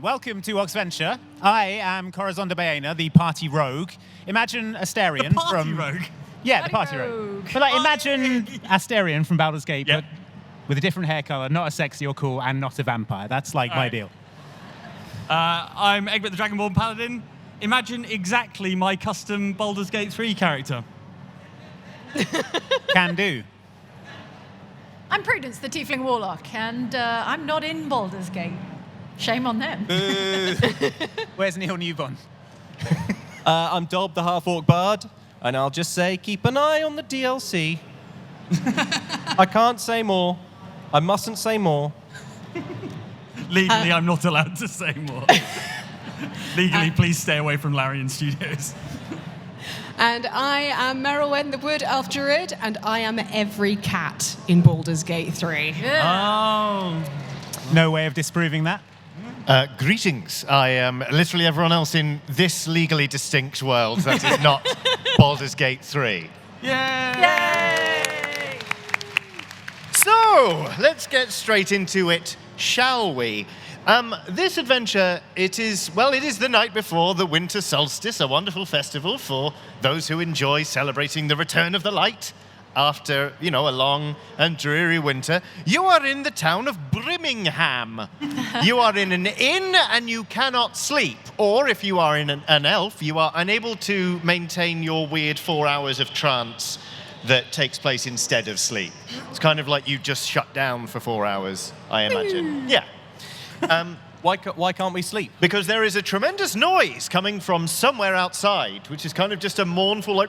welcome to Oxventure. I am Corazon the party rogue. Imagine Asterion The party rogue? Yeah, the party rogue. But like, imagine Asterion from Baldur's Gate, but with a different hair color, not as sexy or cool, and not a vampire. That's like my deal. I'm Egbert the Dragonborn Paladin. Imagine exactly my custom Baldur's Gate 3 character. Can do. I'm Prudence, the Tiefling Warlock, and I'm not in Baldur's Gate. Shame on them. Where's Neil Newbon? I'm Dob, the Half-Orc Bard, and I'll just say, keep an eye on the DLC. I can't say more. I mustn't say more. Legally, I'm not allowed to say more. Legally, please stay away from Larian Studios. And I am Merilwen, the Wood Elf Druid, and I am every cat in Baldur's Gate 3. Oh. No way of disproving that. Greetings. I am literally everyone else in this legally distinct world that is not Baldur's Gate 3. Yay! So, let's get straight into it, shall we? This adventure, it is the night before the winter solstice, a wonderful festival for those who enjoy celebrating the return of the light after, a long and dreary winter. You are in the town of Birmingham. You are in an inn and you cannot sleep. Or if you are in an elf, you are unable to maintain your weird 4 hours of trance that takes place instead of sleep. It's kind of like you just shut down for 4 hours, I imagine. Yeah. Why can't we sleep? Because there is a tremendous noise coming from somewhere outside, which is kind of just a mournful,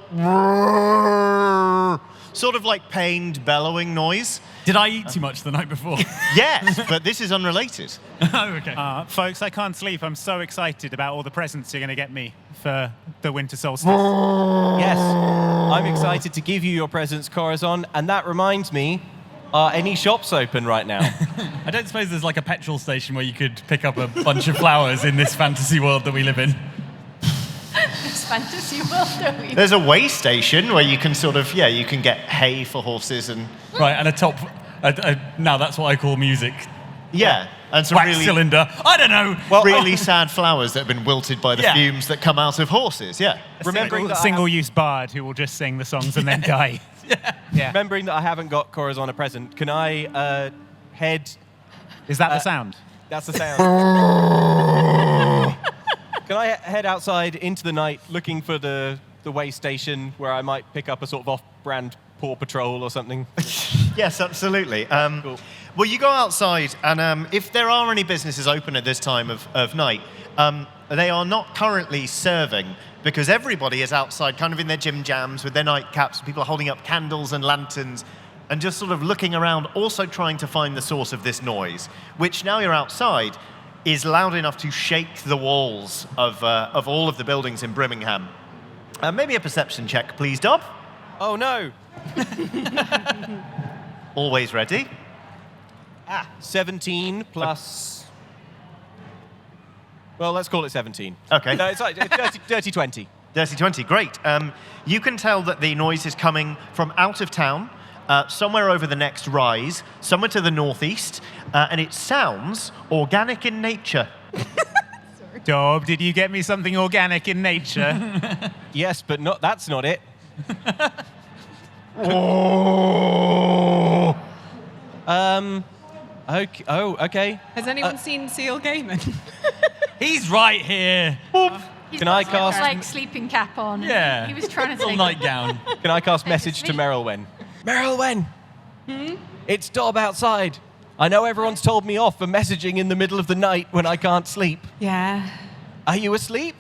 sort of like pained, bellowing noise. Did I eat too much the night before? Yes, but this is unrelated. Oh, okay. Folks, I can't sleep. I'm so excited about all the presents you're going to get me for the winter solstice. Yes, I'm excited to give you your presents, Corazon, and that reminds me, are any shops open right now? I don't suppose there's like a petrol station where you could pick up a bunch of flowers in this fantasy world that we live in. This fantasy world that we... There's a way station where you can you can get hay for horses and... Right, and a top... now that's what I call music. Yeah, and some Wax really, cylinder. I don't know. really sad flowers that have been wilted by the fumes that come out of horses, yeah. Remembering that Single-use bard who will just sing the songs and then die. Yeah. Remembering that I haven't got Corazon a present, can I head... Is that the sound? That's the sound. Can I head outside into the night looking for the way station where I might pick up a sort of off-brand Paw Patrol or something? Yes, absolutely. Cool. Well, you go outside, and if there are any businesses open at this time of night, they are not currently serving because everybody is outside kind of in their gym jams with their nightcaps. People are holding up candles and lanterns and just sort of looking around, also trying to find the source of this noise, which now you're outside is loud enough to shake the walls of all of the buildings in Birmingham. Maybe a perception check, please, Dob. Oh, no. Always ready. 17 plus... Well, let's call it 17. Okay. No, it's like dirty 20. Dirty 20, great. You can tell that the noise is coming from out of town, somewhere over the next rise, somewhere to the northeast, and it sounds organic in nature. Dob, did you get me something organic in nature? Yes, but that's not it. Oh. Okay. Oh, okay. Has anyone seen Seal Gaiman? He's right here. He's Can I got cast- like sleeping cap on. Yeah. He was trying to Little say... nightgown. Can I cast message to Merilwen? Merilwen! It's Dob outside. I know everyone's told me off for messaging in the middle of the night when I can't sleep. Yeah. Are you asleep?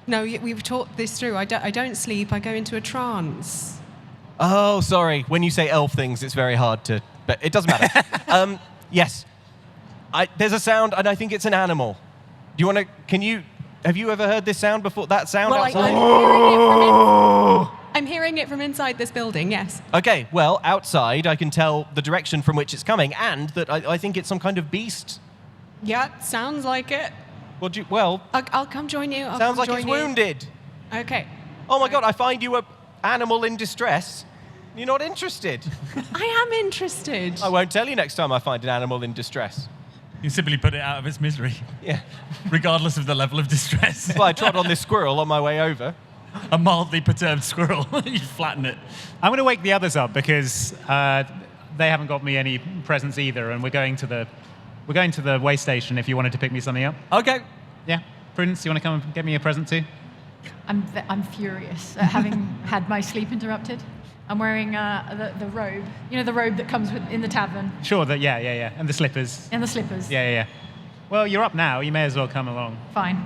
No, we've talked this through. I don't sleep. I go into a trance. Oh, sorry. When you say elf things, it's very hard to... But it doesn't matter. Yes. There's a sound, and I think it's an animal. Do you want to... Have you ever heard this sound before? That sound Well, outside? I'm hearing it from inside this building, yes. Okay, well, outside, I can tell the direction from which it's coming, and that I think it's some kind of beast. Yeah, sounds like it. Well, I'll come join you. sounds like it's wounded. Okay. Oh my God, I find you a animal in distress. You're not interested. I am interested. I won't tell you next time I find an animal in distress. You simply put it out of its misery, Yeah. regardless of the level of distress. Well, I trod on this squirrel on my way over. A mildly perturbed squirrel. You flatten it. I'm going to wake the others up because they haven't got me any presents either, and we're going to the way station if you wanted to pick me something up. Okay. Yeah. Prudence, you want to come and get me a present too? I'm furious at having had my sleep interrupted. I'm wearing the robe. You know, the robe that comes in the tavern. Sure, yeah. And the slippers. And the slippers. Yeah. Well, you're up now. You may as well come along. Fine.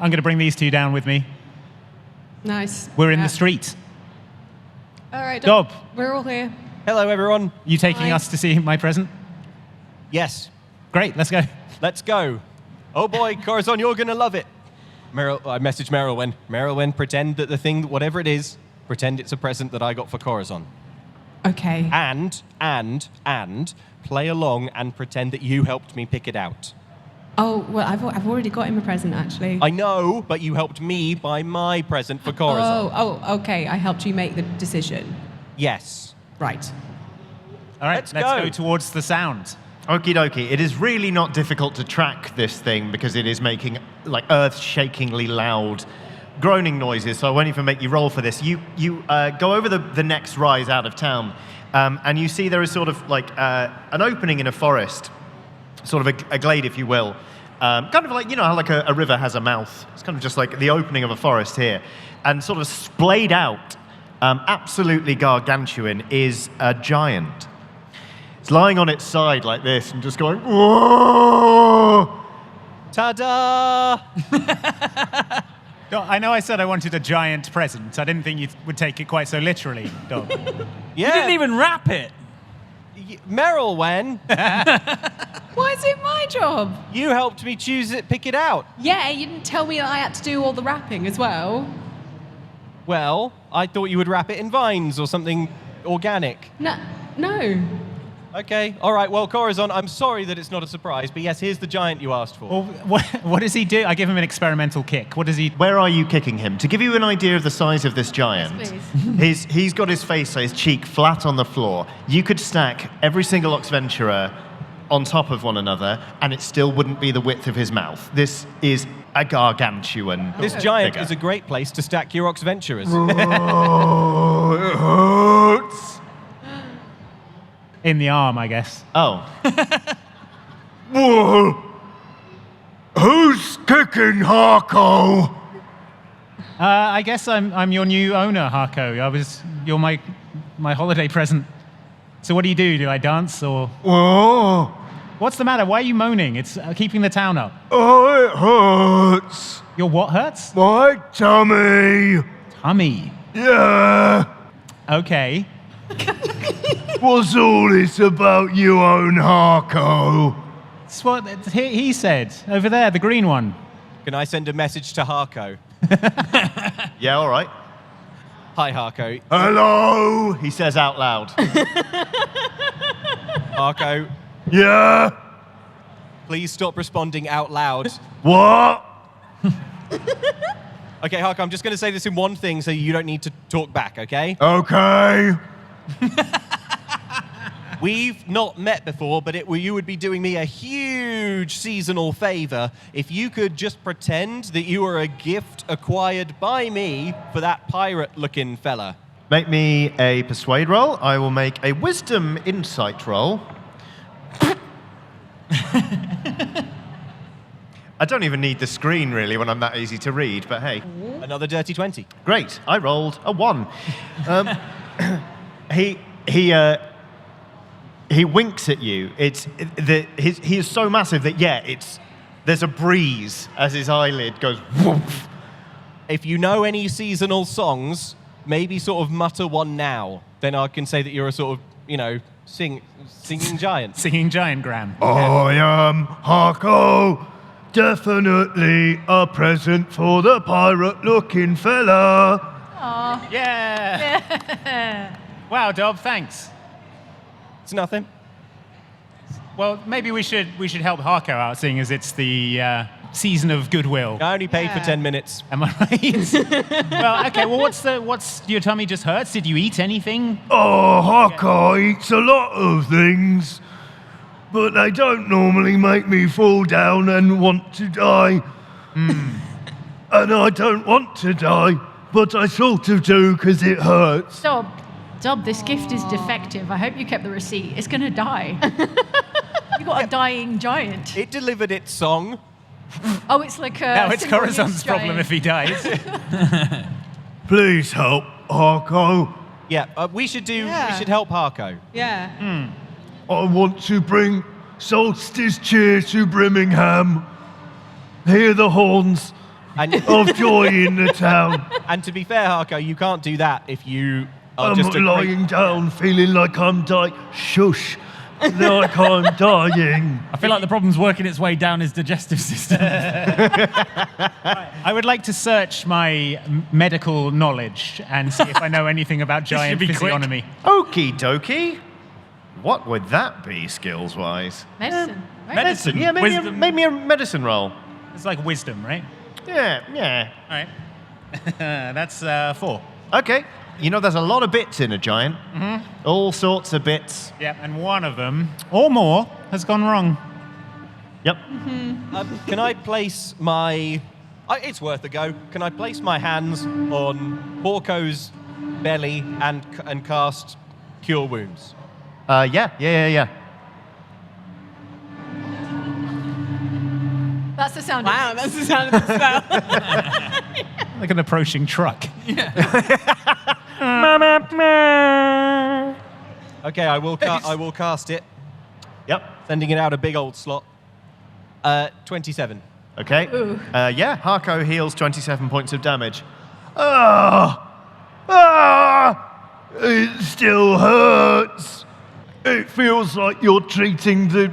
I'm going to bring these two down with me. Nice. We're in Yeah. the street. All right, Dob. We're all here. Hello, everyone. You taking Hi. us to see my present? Yes, Great, let's go. let's go. Oh boy, Corazon, you're going to love it. I messaged Merilwen. Merilwen, pretend that the thing, whatever it is, pretend it's a present that I got for Corazon. Okay. And play along and pretend that you helped me pick it out. Oh, well, I've already got him a present, actually. I know, but you helped me buy my present for Corazon. Oh, okay. I helped you make the decision. Yes. Right. All right, Let's let's go. go towards the sound. Okie dokie. It is really not difficult to track this thing because it is making like earth-shakingly loud groaning noises, so I won't even make you roll for this. You go over the next rise out of town, and you see there is sort of like an opening in a forest, sort of a glade, if you will. Kind of like, you know how like a river has a mouth. It's kind of just like the opening of a forest here. And sort of splayed out, absolutely gargantuan, is a giant. It's lying on its side like this and just going, whoa! Ta-da! No, I know I said I wanted a giant present. I didn't think you would take it quite so literally, Dob. You didn't even wrap it. Merilwen, Why is it my job? you helped me choose it, pick it out. Yeah, you didn't tell me that I had to do all the wrapping as well. Well, I thought you would wrap it in vines or something organic. No. Okay, all right. Well, Corazon, I'm sorry that it's not a surprise, but yes, here's the giant you asked for. Well, what does he do? I give him an experimental kick. What does he... Where are you kicking him? To give you an idea of the size of this giant, Yes, he's got his face, so his cheek flat on the floor. You could stack every single Oxventurer on top of one another, and it still wouldn't be the width of his mouth. This is a gargantuan This giant figure. is a great place to stack your Oxventurers. Oh, it hurts. In the arm, I guess. Oh. Whoa. Who's kicking Harko? I guess I'm your new owner, Harko. You're my holiday present. So what do? Do I dance or... Whoa. What's the matter? Why are you moaning? It's keeping the town up. Oh, it hurts. Your what hurts? My tummy. Tummy. Yeah. Okay. What's all this about you own Harko? That's what he said. Over there, the green one. Can I send a message to Harko? Yeah, all right. Hi, Harko. Hello, he says out loud. Harko, Yeah. please stop responding out loud. What? Okay, Harko, I'm just going to say this in one thing so you don't need to talk back, okay? Okay. We've not met before, but you would be doing me a huge seasonal favor if you could just pretend that you were a gift acquired by me for that pirate-looking fella. Make me a persuade roll. I will make a wisdom insight roll. I don't even need the screen, really, when I'm that easy to read, but hey. Another dirty 20. Great, I rolled a 1. He winks at you. He is so massive that, there's a breeze as his eyelid goes woof. If you know any seasonal songs, maybe sort of mutter one now. Then I can say that you're a sort of, singing giant. Singing giant, Graham. I am Harko. Definitely a present for the pirate-looking fella. Aw. Yeah. Wow, Dob, thanks. It's nothing. Well, maybe we should help Harko out, seeing as it's the season of goodwill. I only paid for Yeah. 10 minutes. Am I right? Well, okay. Well, what's your tummy just hurts? Did you eat anything? Oh, Harko eats a lot of things. but they don't normally make me fall down and want to die. And I don't want to die, but I sort of do because it hurts. Dob, this gift is defective. I hope you kept the receipt. It's going to die. You got a dying giant. It delivered its song. Oh, it's like a... Now it's symbolic Corazon's problem giant. if he dies. Please help, Harko. Yeah, we should help Harko. Yeah. I want to bring solstice cheer to Birmingham. Hear the horns And, of joy in the town. and to be fair, Harko, you can't do that if you are I'm just a lying down, feeling like I'm dying. Shush. Like I'm dying. I feel like the problem's working its way down his digestive system. I would like to search my medical knowledge and see if I know anything about giant be quick. physiognomy. Okie dokie. What would that be, skills-wise? Medicine. Right? Medicine. Yeah, Wisdom. maybe a medicine roll. It's like wisdom, right? Yeah. All right. That's 4. Okay. You know, there's a lot of bits in a giant. All sorts of bits. Yeah, and one of them, or more, has gone wrong. Yep. Can I place my... it's worth a go. Can I place my hands on Porco's belly and cast Cure Wounds? Yeah. That's the sound. Wow, that's the sound of the spell. Like an approaching truck. Okay, I will cast it, Yep. sending it out a big old slot. 27. Okay. Ooh. Harko heals 27 points of damage. It still hurts. It feels like you're treating the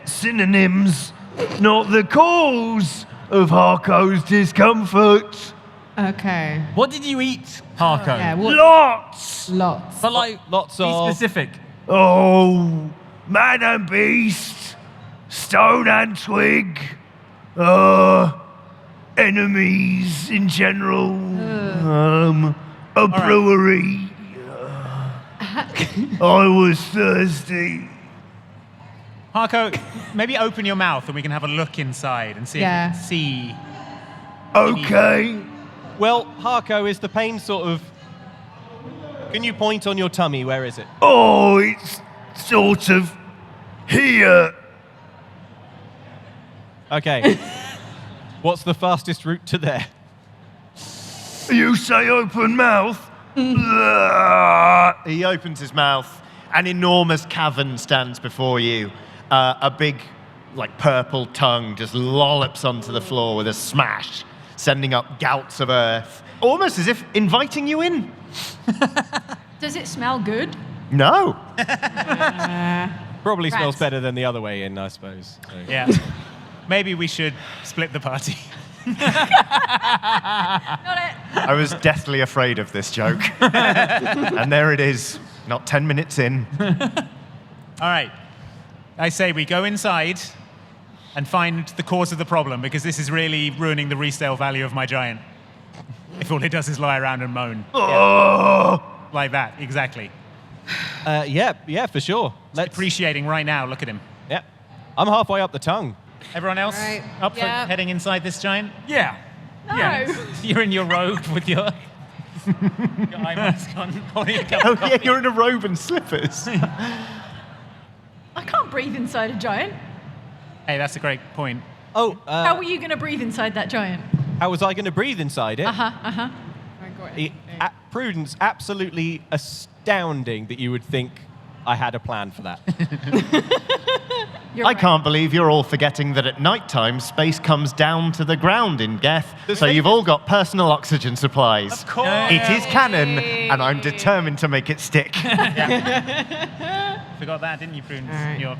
synonyms, not the cause of Harko's discomfort. Okay. What did you eat, Harko? Yeah, what? Lots. Lots. But like, Lots be of... specific. Oh, man and beast, stone and twig, enemies in general, a brewery. I was thirsty. Harko, maybe open your mouth and we can have a look inside and see if we Yeah. can see. Okay. Well, Harko, is the pain sort of... Can you point on your tummy? Where is it? Oh, it's sort of here. Okay. What's the fastest route to there? You say open mouth? He opens his mouth. An enormous cavern stands before you. A big, like, purple tongue just lollops onto the floor with a smash, sending up gouts of earth, almost as if inviting you in. Does it smell good? No. Probably smells Rats. better than the other way in, I suppose. So. Yeah. Maybe we should split the party. Got it. I was deathly afraid of this joke. And there it is, not 10 minutes in. All right. I say we go inside and find the cause of the problem, because this is really ruining the resale value of my giant. If all it does is lie around and moan. Like that, exactly. Yeah, for sure. Let's... Appreciating right now, look at him. Yeah. I'm halfway up the tongue. Everyone else Right. up for Yeah. heading inside this giant? Yeah. No. Yeah. You're in your robe with your eye mask on, holding a cup Oh, of yeah, coffee. you're in a robe and slippers. I can't breathe inside a giant. Hey, that's a great point. Oh, How were you going to breathe inside that giant? how was I going to breathe inside it? Prudence, absolutely astounding that you would think I had a plan for that. You're I right. can't believe you're all forgetting that at night time, space comes down to the ground in Geth, so you've all got personal oxygen supplies. Of course. It is canon, and I'm determined to make it stick. Forgot that, didn't you, Prudence? Alright. You're-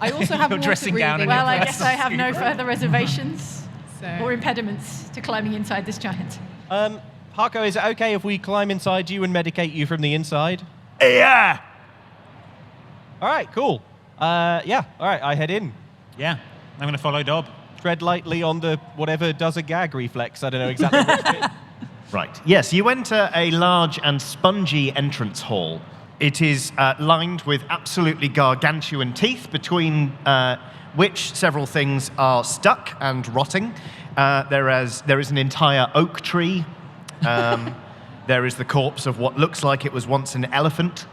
I also have You're water dressing down breathing. in Well, your I guess I have no further reservations So- or impediments to climbing inside this giant. Harko, is it okay if we climb inside you and medicate you from the inside? Yeah. All right, cool. Yeah, all right, I head in. Yeah, I'm going to follow Dob. Tread lightly on the whatever does a gag reflex. I don't know exactly what it is. Right. Yes, you enter a large and spongy entrance hall. It is lined with absolutely gargantuan teeth, between which several things are stuck and rotting. There is an entire oak tree. There is the corpse of what looks like it was once an elephant.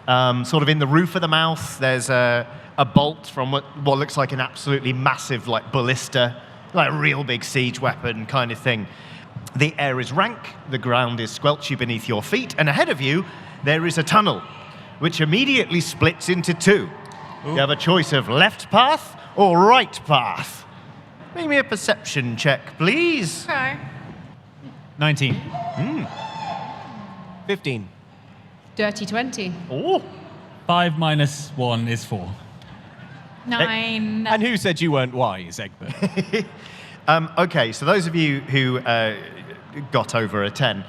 Sort of in the roof of the mouth, there's a bolt from what looks like an absolutely massive ballista, like a real big siege weapon kind of thing. The air is rank, the ground is squelchy beneath your feet, and ahead of you, there is a tunnel, which immediately splits into two. Ooh. You have a choice of left path or right path. Make me a perception check, please. Okay. 19. 15. Dirty 20. Oh. 5 minus 1 is 4. 9. And who said you weren't wise, Egbert? Okay, so those of you who got over a 10,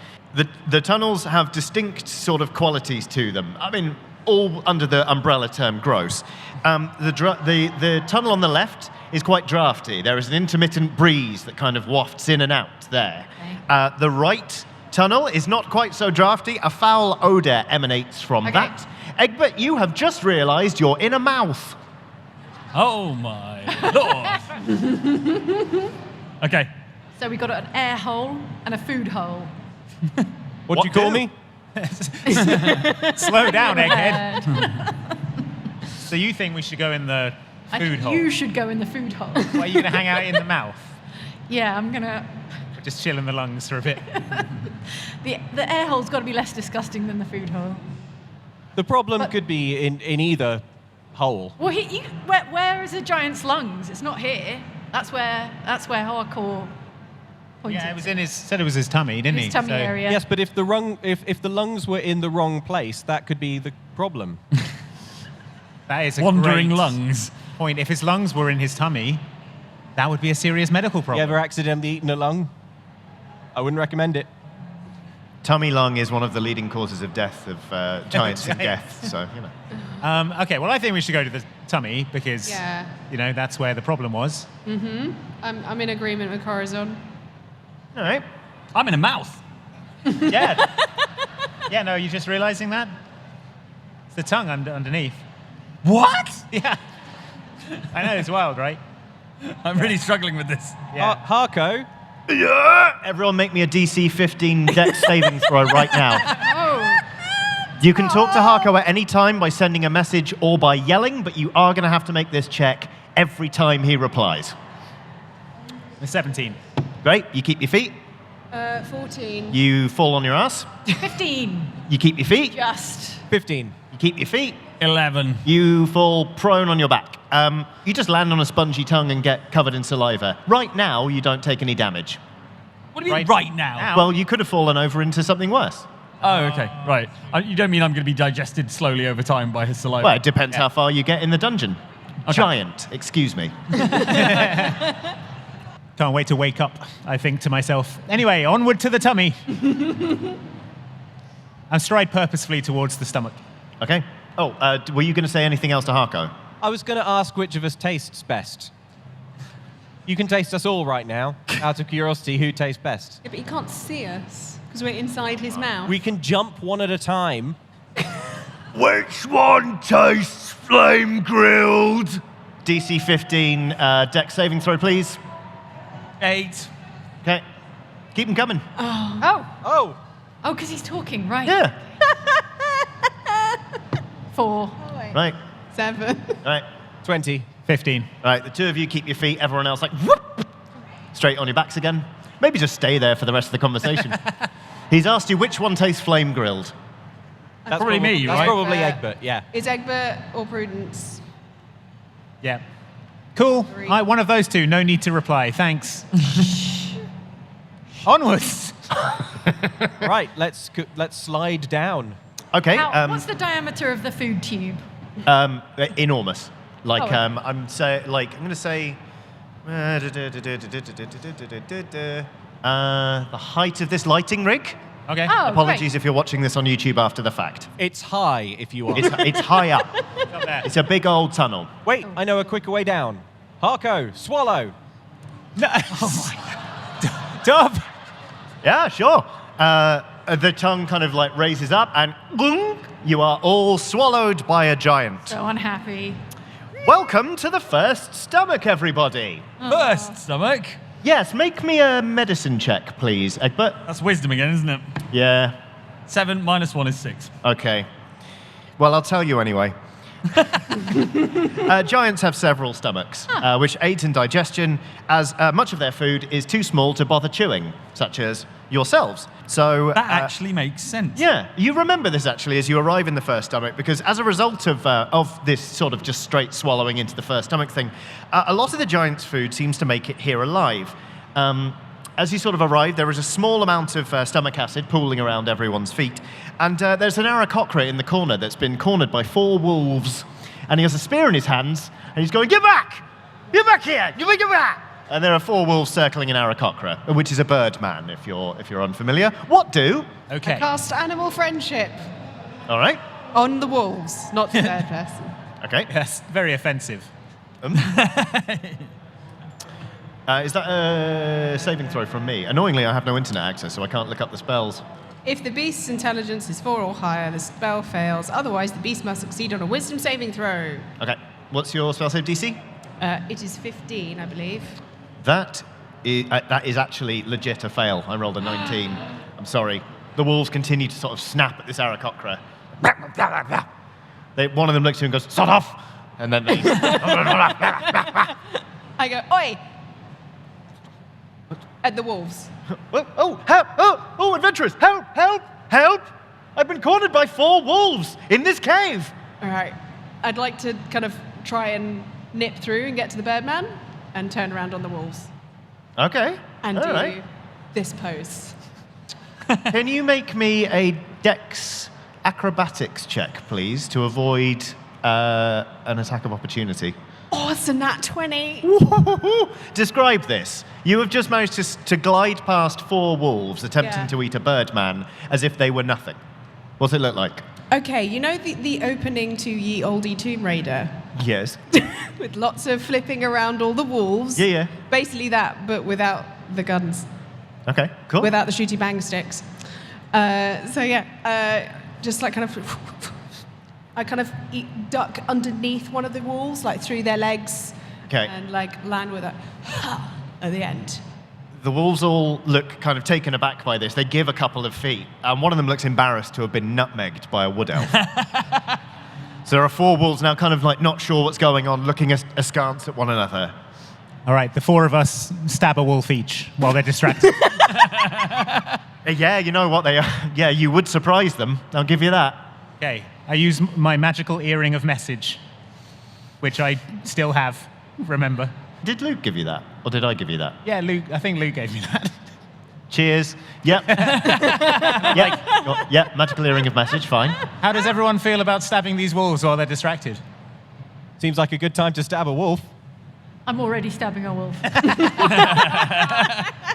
the tunnels have distinct sort of qualities to them. I mean, all under the umbrella term gross. The tunnel on the left is quite drafty. There is an intermittent breeze that kind of wafts in and out there. Okay. The right tunnel is not quite so drafty. A foul odor emanates from that. Egbert, you have just realized you're in a mouth. Oh my lord. Okay. So we got an air hole and a food hole. What'd you call me? Slow down, egghead. So you think we should go in the food hole? You should go in the food hole. Why are you going to hang out in the mouth? Yeah, I'm going to... Just chill in the lungs for a bit. The air hole's got to be less disgusting than the food hole. The problem could be in either hole. Well, where is a giant's lungs? It's not here. That's where hardcore pointed. Yeah, it was said it was his tummy, didn't he? His tummy area. Yes, but if the lungs were in the wrong place, that could be the problem. That is a Wandering great lungs. point. If his lungs were in his tummy, that would be a serious medical You problem. ever accidentally eaten a lung? I wouldn't recommend it. Tummy lung is one of the leading causes of death of giants in Geth, so, you know. Okay, well, I think we should go to the tummy because, that's where the problem was. Mm-hmm. I'm in agreement with Corazon. All right. I'm in a mouth. Yeah. Yeah, no, are you just realizing that? It's the tongue underneath. What? Yeah. I know, it's wild, right? I'm really struggling with this. Yeah. Harko? Yeah. Everyone make me a DC 15 dex saving throw right now. Oh. You can talk to Harko at any time by sending a message or by yelling, but you are going to have to make this check every time he replies. 17. Great. You keep your feet. 14. You fall on your ass. 15. You keep your feet. Just. 15. You keep your feet. 11. You fall prone on your back. You just land on a spongy tongue and get covered in saliva. Right now, you don't take any damage. What do you mean right now? Well, you could have fallen over into something worse. Oh, okay, right. You don't mean I'm going to be digested slowly over time by his saliva? Well, it depends how far you get in the dungeon. Okay. Giant, excuse me. Can't wait to wake up, I think to myself. Anyway, onward to the tummy. I stride purposefully towards the stomach. Okay. Oh, were you going to say anything else to Harko? I was going to ask which of us tastes best. You can taste us all right now. Out of curiosity, who tastes best? Yeah, but he can't see us because we're inside his mouth. We can jump one at a time. Which one tastes flame grilled? DC 15 dex saving throw, please. 8. Okay. Keep them coming. Oh, because he's talking, right? Yeah. 4. Right. 7. Right. 20. 15. Right. The two of you keep your feet. Everyone else whoop, straight on your backs again. Maybe just stay there for the rest of the conversation. He's asked you which one tastes flame grilled. That's probably me, That's right? probably Egbert, yeah. Is Egbert or Prudence? Yeah. Cool. 3. One of those two. No need to reply. Thanks. Onwards. Right, let's slide down. Okay. What's the diameter of the food tube? Enormous. Like okay. I'm going to say the height of this lighting rig. Okay. Oh, Apologies great. if you're watching this on YouTube after the fact. It's high, if you want. It's high up. Up there. It's a big old tunnel. Wait, I know a quicker way down. Harko, swallow. No. Oh my God. Dob. Yeah, sure. the tongue kind of like raises up, and you are all swallowed by a giant. So unhappy. Welcome to the first stomach, everybody. First stomach. Yes, make me a medicine check, please, Egbert. That's wisdom again, isn't it? Yeah. 7 minus 1 is 6. Okay. Well, I'll tell you anyway. Giants have several stomachs, which aids in digestion, as much of their food is too small to bother chewing, such as yourselves. So That actually makes sense. yeah, you remember this actually as you arrive in the first stomach, because as a result of this sort of just straight swallowing into the first stomach thing, a lot of the giant's food seems to make it here alive. As you sort of arrive, there is a small amount of stomach acid pooling around everyone's feet, and there's an Aarakocra in the corner that's been cornered by 4 wolves, and he has a spear in his hands, and he's going, "Get back! Get back here! Get back!" And there are 4 wolves circling an Aarakocra, which is a bird man, if you're unfamiliar. What do? Okay. Cast animal friendship All right. on the wolves, not the third person. Okay. Yes, very offensive. Is that a saving throw from me? Annoyingly, I have no internet access, so I can't look up the spells. If the beast's intelligence is 4 or higher, the spell fails. Otherwise, the beast must succeed on a wisdom saving throw. Okay. What's your spell save DC? It is 15, I believe. That is actually legit a fail. I rolled a 19. I'm sorry. The wolves continue to sort of snap at this Aarakocra. One of them looks at you and goes, "Sod off!" And then they... I go, "Oi!" At the wolves. Oh, help! Oh, adventurers! Help! Help! Help! I've been cornered by 4 wolves in this cave! All right. I'd like to kind of try and nip through and get to the birdman and turn around on the wolves Okay. and All do right. this pose. Can you make me a dex acrobatics check, please, to avoid an attack of opportunity? Oh, it's a nat 20. Describe this. You have just managed to glide past 4 wolves attempting Yeah. to eat a birdman as if they were nothing. What's it look like? Okay, you know the opening to Ye Olde Tomb Raider? Yes. With lots of flipping around all the wolves? Yeah. Basically that, but without the guns. Okay, cool. Without the shooty bang sticks. Just like kind of... I kind of duck underneath one of the wolves, like through their legs. Okay. And like land with a at the end. The wolves all look kind of taken aback by this. They give a couple of feet, and one of them looks embarrassed to have been nutmegged by a wood elf. So there are 4 wolves now kind of like not sure what's going on, looking askance at one another. All right, the 4 of us stab a wolf each while they're distracted. Yeah, you know what they are. Yeah, you would surprise them. I'll give you that. Okay, I use my magical earring of message, which I still have, remember. Did Luke give you that? Or did I give you that? Yeah, Luke, I think Luke gave me that. Cheers. Yep. Yep, magical earring of message, fine. How does everyone feel about stabbing these wolves while they're distracted? Seems like a good time to stab a wolf. I'm already stabbing a wolf. All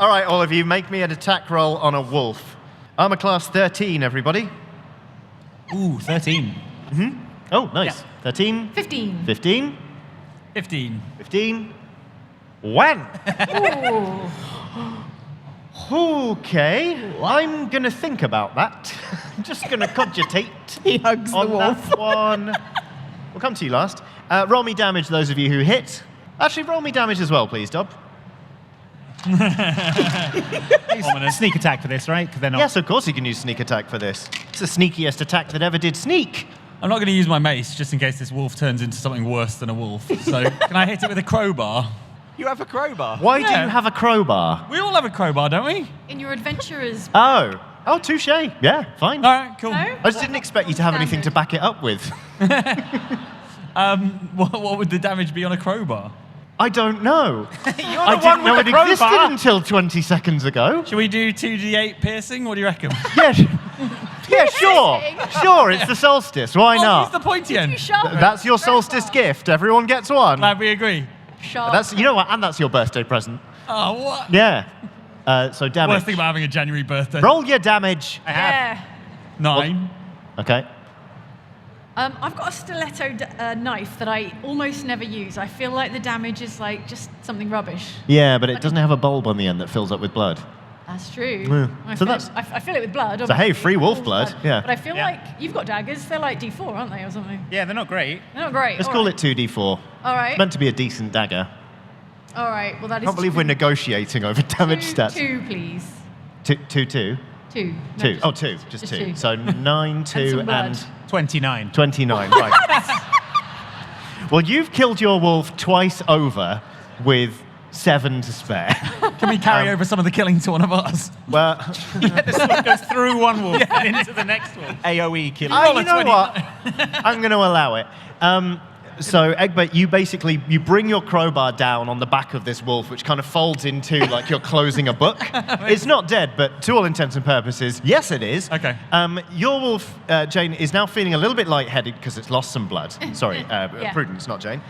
right, all of you, make me an attack roll on a wolf. Armor class 13, everybody. Ooh, 13. Oh, nice. Yeah. 13. 15. 15. 15. 15. 1. Okay, I'm going to think about that. I'm just going to cogitate He hugs the on wolf. that one. We'll come to you last. Roll me damage, those of you who hit. Actually, roll me damage as well, please, Dob. Sneak attack for this, right? Because they're not. Yes, of course you can use sneak attack for this. It's the sneakiest attack that ever did sneak. I'm not going to use my mace just in case this wolf turns into something worse than a wolf. So can I hit it with a crowbar? You have a crowbar. Why do Yeah. you have a crowbar? We all have a crowbar, don't we? In your adventurers. Oh, touche. Yeah, fine. All right, cool. No? I just didn't expect you to have anything to back it up with. What would the damage be on a crowbar? I don't know. You're I the didn't one know with it the existed crowbar. until 20 seconds ago. Should we do 2d8 piercing? What do you reckon? Yeah, sure. Sure, it's the solstice. Why Oh, use not? the pointy end. You sharp. That's your solstice gift. Everyone gets one. Glad we agree. Sharp. You know what? And that's your birthday present. Oh, what? Yeah. So damage. Worst thing about having a January birthday. Roll your damage. I have. Yeah. 9. Okay. I've got a stiletto knife that I almost never use. I feel like the damage is like just something rubbish. Yeah, but it doesn't have a bulb on the end that fills up with blood. That's true. Yeah. I So feel that's- I feel it with blood. So, hey, obviously. free wolf blood, yeah. But I feel Yeah. like you've got daggers. They're like D4, aren't they, or something? Yeah, they're not great. They're not great. Let's All call right. it 2d4. All right. It's meant to be a decent dagger. All right. Well, that I is. can't believe we're negotiating over damage stats. 2, please. Two. 2. No, 2. just- Oh, 2. Just 2. So 9, 2, some blood. and 29. 29. Right. Well, you've killed your wolf twice over with 7 to spare. Can we carry over some of the killing to one of us? Well, The sword goes through one wolf and into the next wolf. AOE killing. you know what? I'm going to allow it. So, Egbert, you bring your crowbar down on the back of this wolf, which kind of folds into like you're closing a book. It's not dead, but to all intents and purposes, yes, it is. Okay. Your wolf, Jane, is now feeling a little bit lightheaded because it's lost some blood. Sorry, Prudence, not Jane.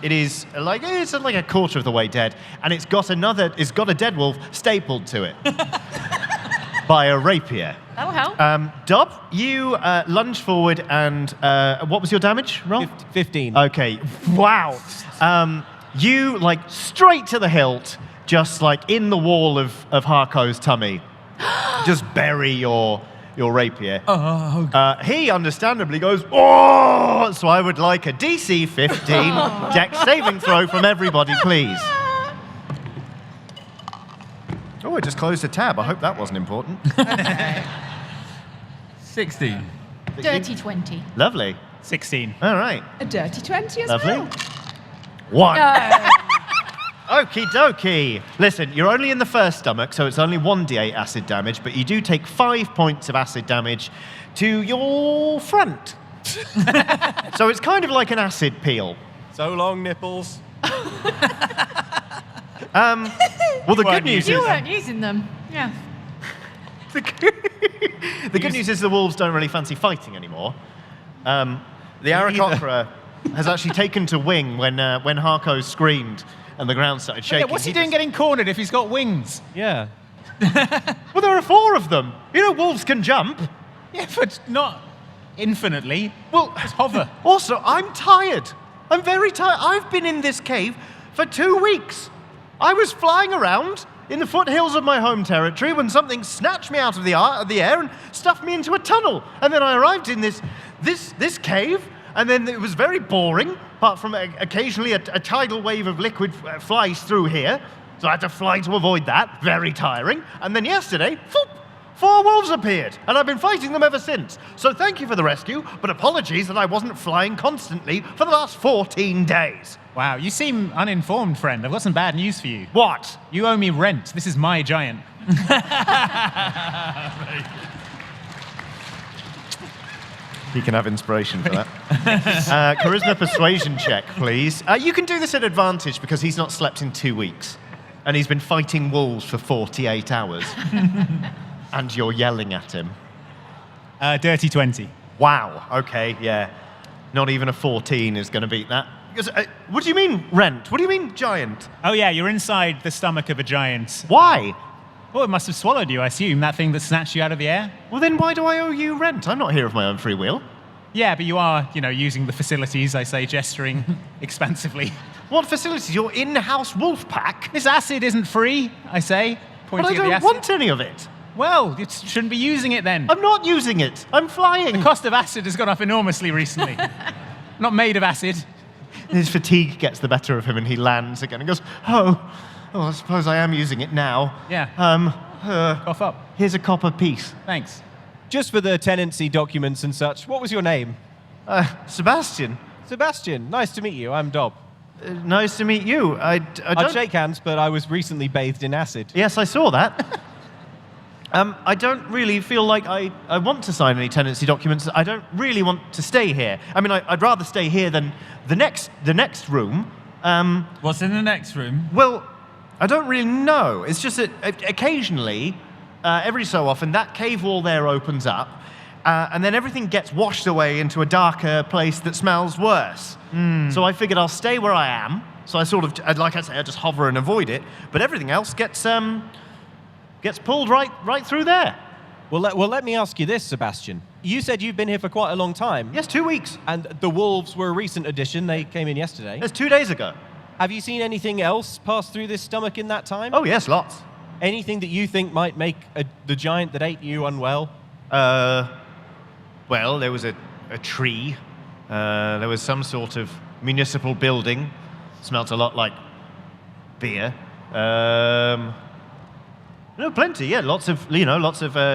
It's like a quarter of the way dead, and it's got a dead wolf stapled to it by a rapier. That'll help. Dob, you lunge forward and what was your damage roll? 15. Okay. Wow. You like straight to the hilt, just like in the wall of Harko's tummy. Just bury your rapier. He understandably goes, oh! So I would like a DC 15 dex saving throw from everybody, please. Oh, I just closed a tab. I hope that wasn't important. 16. Dirty 20. Lovely. 16. All right. A dirty 20 as Lovely. well. 1. No. Okie dokie. Listen, you're only in the first stomach, so it's only 1d8 acid damage, but you do take 5 points of acid damage to your front. So it's kind of like an acid peel. So long, nipples. Well, the good news You is weren't using them. Yeah. the good news is the wolves don't really fancy fighting anymore. The Aarakocra has actually taken to wing when Harko screamed and the ground started Yeah, shaking. what's he doing getting cornered if he's got wings? Yeah. Well, there are 4 of them. You know, wolves can jump. Yeah, but not infinitely. Well, Just hover. also, I'm tired. I'm very tired. I've been in this cave for 2 weeks. I was flying around in the foothills of my home territory when something snatched me out of the air and stuffed me into a tunnel. And then I arrived in this cave, and then it was very boring, apart from occasionally a tidal wave of liquid flies through here. So I had to fly to avoid that. Very tiring. And then yesterday, 4 wolves appeared, and I've been fighting them ever since. So thank you for the rescue, but apologies that I wasn't flying constantly for the last 14 days. Wow, you seem uninformed, friend. I've got some bad news for you. What? You owe me rent. This is my giant. He can have inspiration for that. Charisma persuasion check, please. You can do this at advantage because he's not slept in 2 weeks. And he's been fighting wolves for 48 hours. And you're yelling at him. Dirty 20. Wow, okay, yeah. Not even a 14 is going to beat that. Because, what do you mean rent? What do you mean giant? Oh yeah, you're inside the stomach of a giant. Why? Oh, it must have swallowed you, I assume. That thing that snatched you out of the air? Well, then why do I owe you rent? I'm not here of my own free will. Yeah, but you are, using the facilities, I say, gesturing expansively. What facilities? Your in-house wolf pack? This acid isn't free, I say, But pointing I at the don't acid. want any of it. Well, you shouldn't be using it then. I'm not using it. I'm flying. The cost of acid has gone up enormously recently. Not made of acid. His fatigue gets the better of him and he lands again and goes, oh, I suppose I am using it now. Yeah. Cough up. Here's a copper piece. Thanks. Just for the tenancy documents and such, what was your name? Sebastian, Sebastian. Nice to meet you. I'm Dob. nice to meet you. I I'd don't... shake hands, but I was recently bathed in acid. Yes, I saw that. I don't really feel like I want to sign any tenancy documents. I don't really want to stay here. I mean, I'd rather stay here than the next room. What's in the next room? Well, I don't really know. It's just that occasionally, every so often, that cave wall there opens up, and then everything gets washed away into a darker place that smells worse. So I figured I'll stay where I am. So I sort of, like I say, I just hover and avoid it. But everything else gets pulled right through there. Well, let me ask you this, Sebastian. You said you've been here for quite a long time. Yes, 2 weeks. And the wolves were a recent addition. They came in yesterday. That's 2 days ago. Have you seen anything else pass through this stomach in that time? Oh, yes, lots. Anything that you think might make the giant that ate you unwell? Well, there was a tree. There was some sort of municipal building. Smelt a lot like beer. No, plenty. Yeah, lots of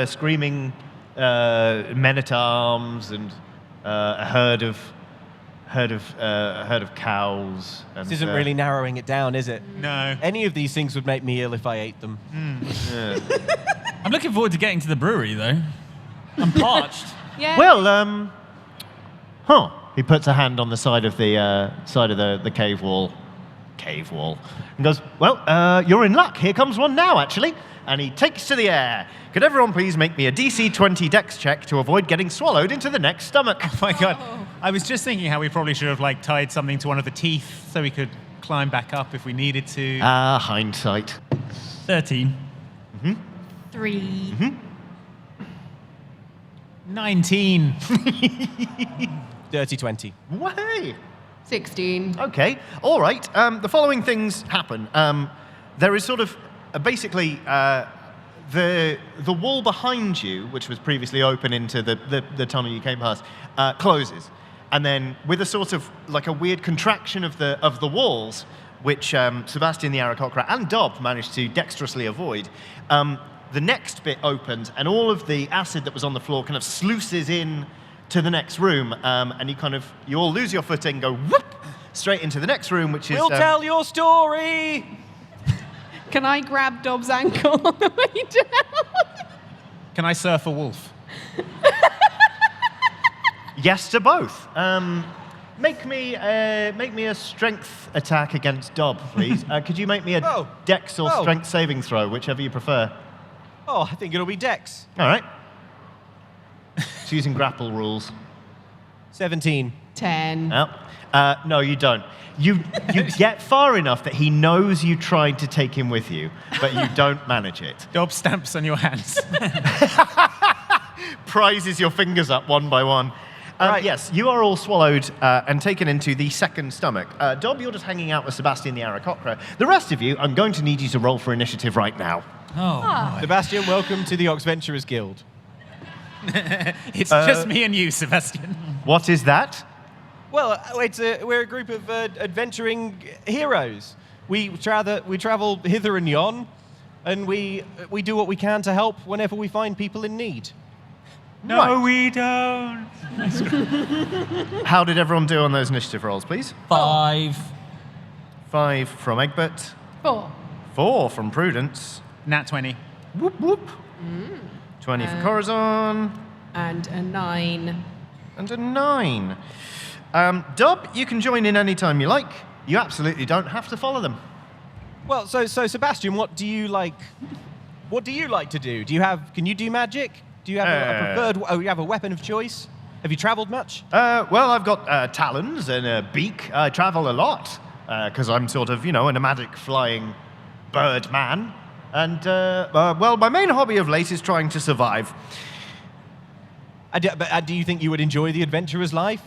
screaming men-at-arms and a herd of cows. And, This isn't really narrowing it down, is it? No. Any of these things would make me ill if I ate them. I'm looking forward to getting to the brewery, though. I'm parched. Yeah. Well, He puts a hand on the side of the cave wall. And goes, well, you're in luck. Here comes one now, actually. And he takes to the air. Could everyone please make me a DC 20 dex check to avoid getting swallowed into the next stomach? Oh my god. I was just thinking how we probably should have tied something to one of the teeth so we could climb back up if we needed to. Hindsight. 13. 3. 19. Dirty 20. Way. 16. Okay. All right. The following things happen. There is sort of basically the wall behind you, which was previously open into the tunnel you came past, closes, and then with a sort of like a weird contraction of the walls, which Sebastian the Aarakocra and Dob managed to dexterously avoid. The next bit opens, and all of the acid that was on the floor kind of sluices in to the next room, and you all lose your footing, go whoop straight into the next room, which is. We'll tell your story. Can I grab Dob's ankle on the way down? Can I surf a wolf? Yes to both. Make me a strength attack against Dob, please. Could you make me a dex or strength saving throw, whichever you prefer? Oh, I think it'll be Dex. All right. It's using grapple rules. 17. 10. No, you don't. You get far enough that he knows you tried to take him with you, but you don't manage it. Dob stamps on your hands. Prizes your fingers up one by one. Right. Yes, you are all swallowed and taken into the second stomach. Dob, you're just hanging out with Sebastian the Aarakocra. The rest of you, I'm going to need you to roll for initiative right now. Oh. Sebastian, welcome to the Oxventurers Guild. It's just me and you, Sebastian. What is that? Well, we're a group of adventuring heroes. We travel hither and yon, and we do what we can to help whenever we find people in need. No, Right. we don't. How did everyone do on those initiative rolls, please? 5. 5 from Egbert. 4. 4 from Prudence. Nat 20. Whoop, whoop. 20 for Corazon. And a 9. And a 9. Dob, you can join in any time you like. You absolutely don't have to follow them. Well, so Sebastian, what do you like? What do you like to do? Can you do magic? Do you have a preferred? Oh, you have a weapon of choice. Have you travelled much? Well, I've got talons and a beak. I travel a lot because I'm sort of, a nomadic flying bird man. And, well, my main hobby of late is trying to survive. But do you think you would enjoy the adventurer's life?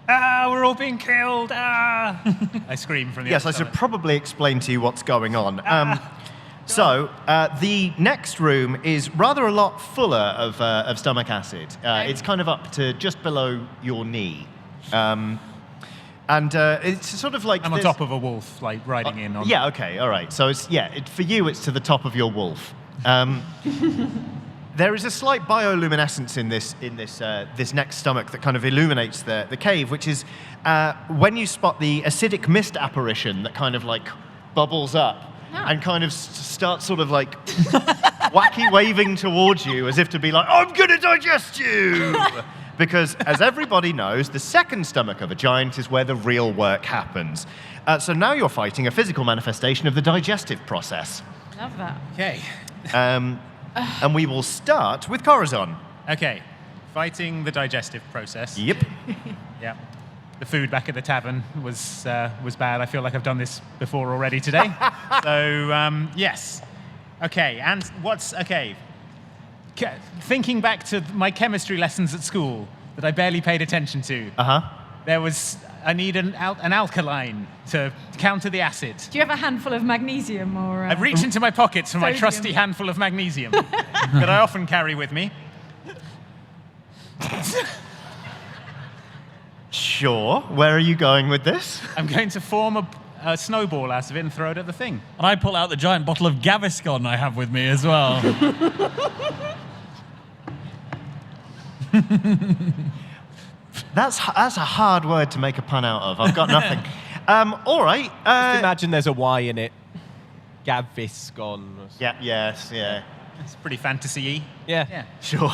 We're all being killed. I scream from the Yes, I other should side. probably explain to you what's going on. So, the next room is rather a lot fuller of stomach acid. It's kind of up to just below your knee. And it's sort of like... I'm on top of a wolf, riding in on... Yeah, okay, all right. So, for you, it's to the top of your wolf. There is a slight bioluminescence in this next stomach that kind of illuminates the cave, which is when you spot the acidic mist apparition that kind of bubbles up and kind of starts sort of wacky waving towards you as if to be like, I'm going to digest you! Because as everybody knows, the second stomach of a giant is where the real work happens. So now you're fighting a physical manifestation of the digestive process. Love that. Okay. And we will start with Corazon. Okay. Fighting the digestive process. Yep. Yeah. The food back at the tavern was bad. I feel like I've done this before already today. So, yes. Okay, and thinking back to my chemistry lessons at school that I barely paid attention to. Uh-huh. There was I need an alkaline to counter the acid. Do you have a handful of magnesium or? I reach into my pockets for my Sodium. trusty handful of magnesium that I often carry with me. Sure. Where are you going with this? I'm going to form a snowball out of it and throw it at the thing. And I pull out the giant bottle of Gaviscon I have with me as well. That's a hard word to make a pun out of. I've got nothing. All right. Just imagine there's a Y in it. Gaviscon. Yeah. Yes. Yeah. It's pretty fantasy-y. Yeah. Sure.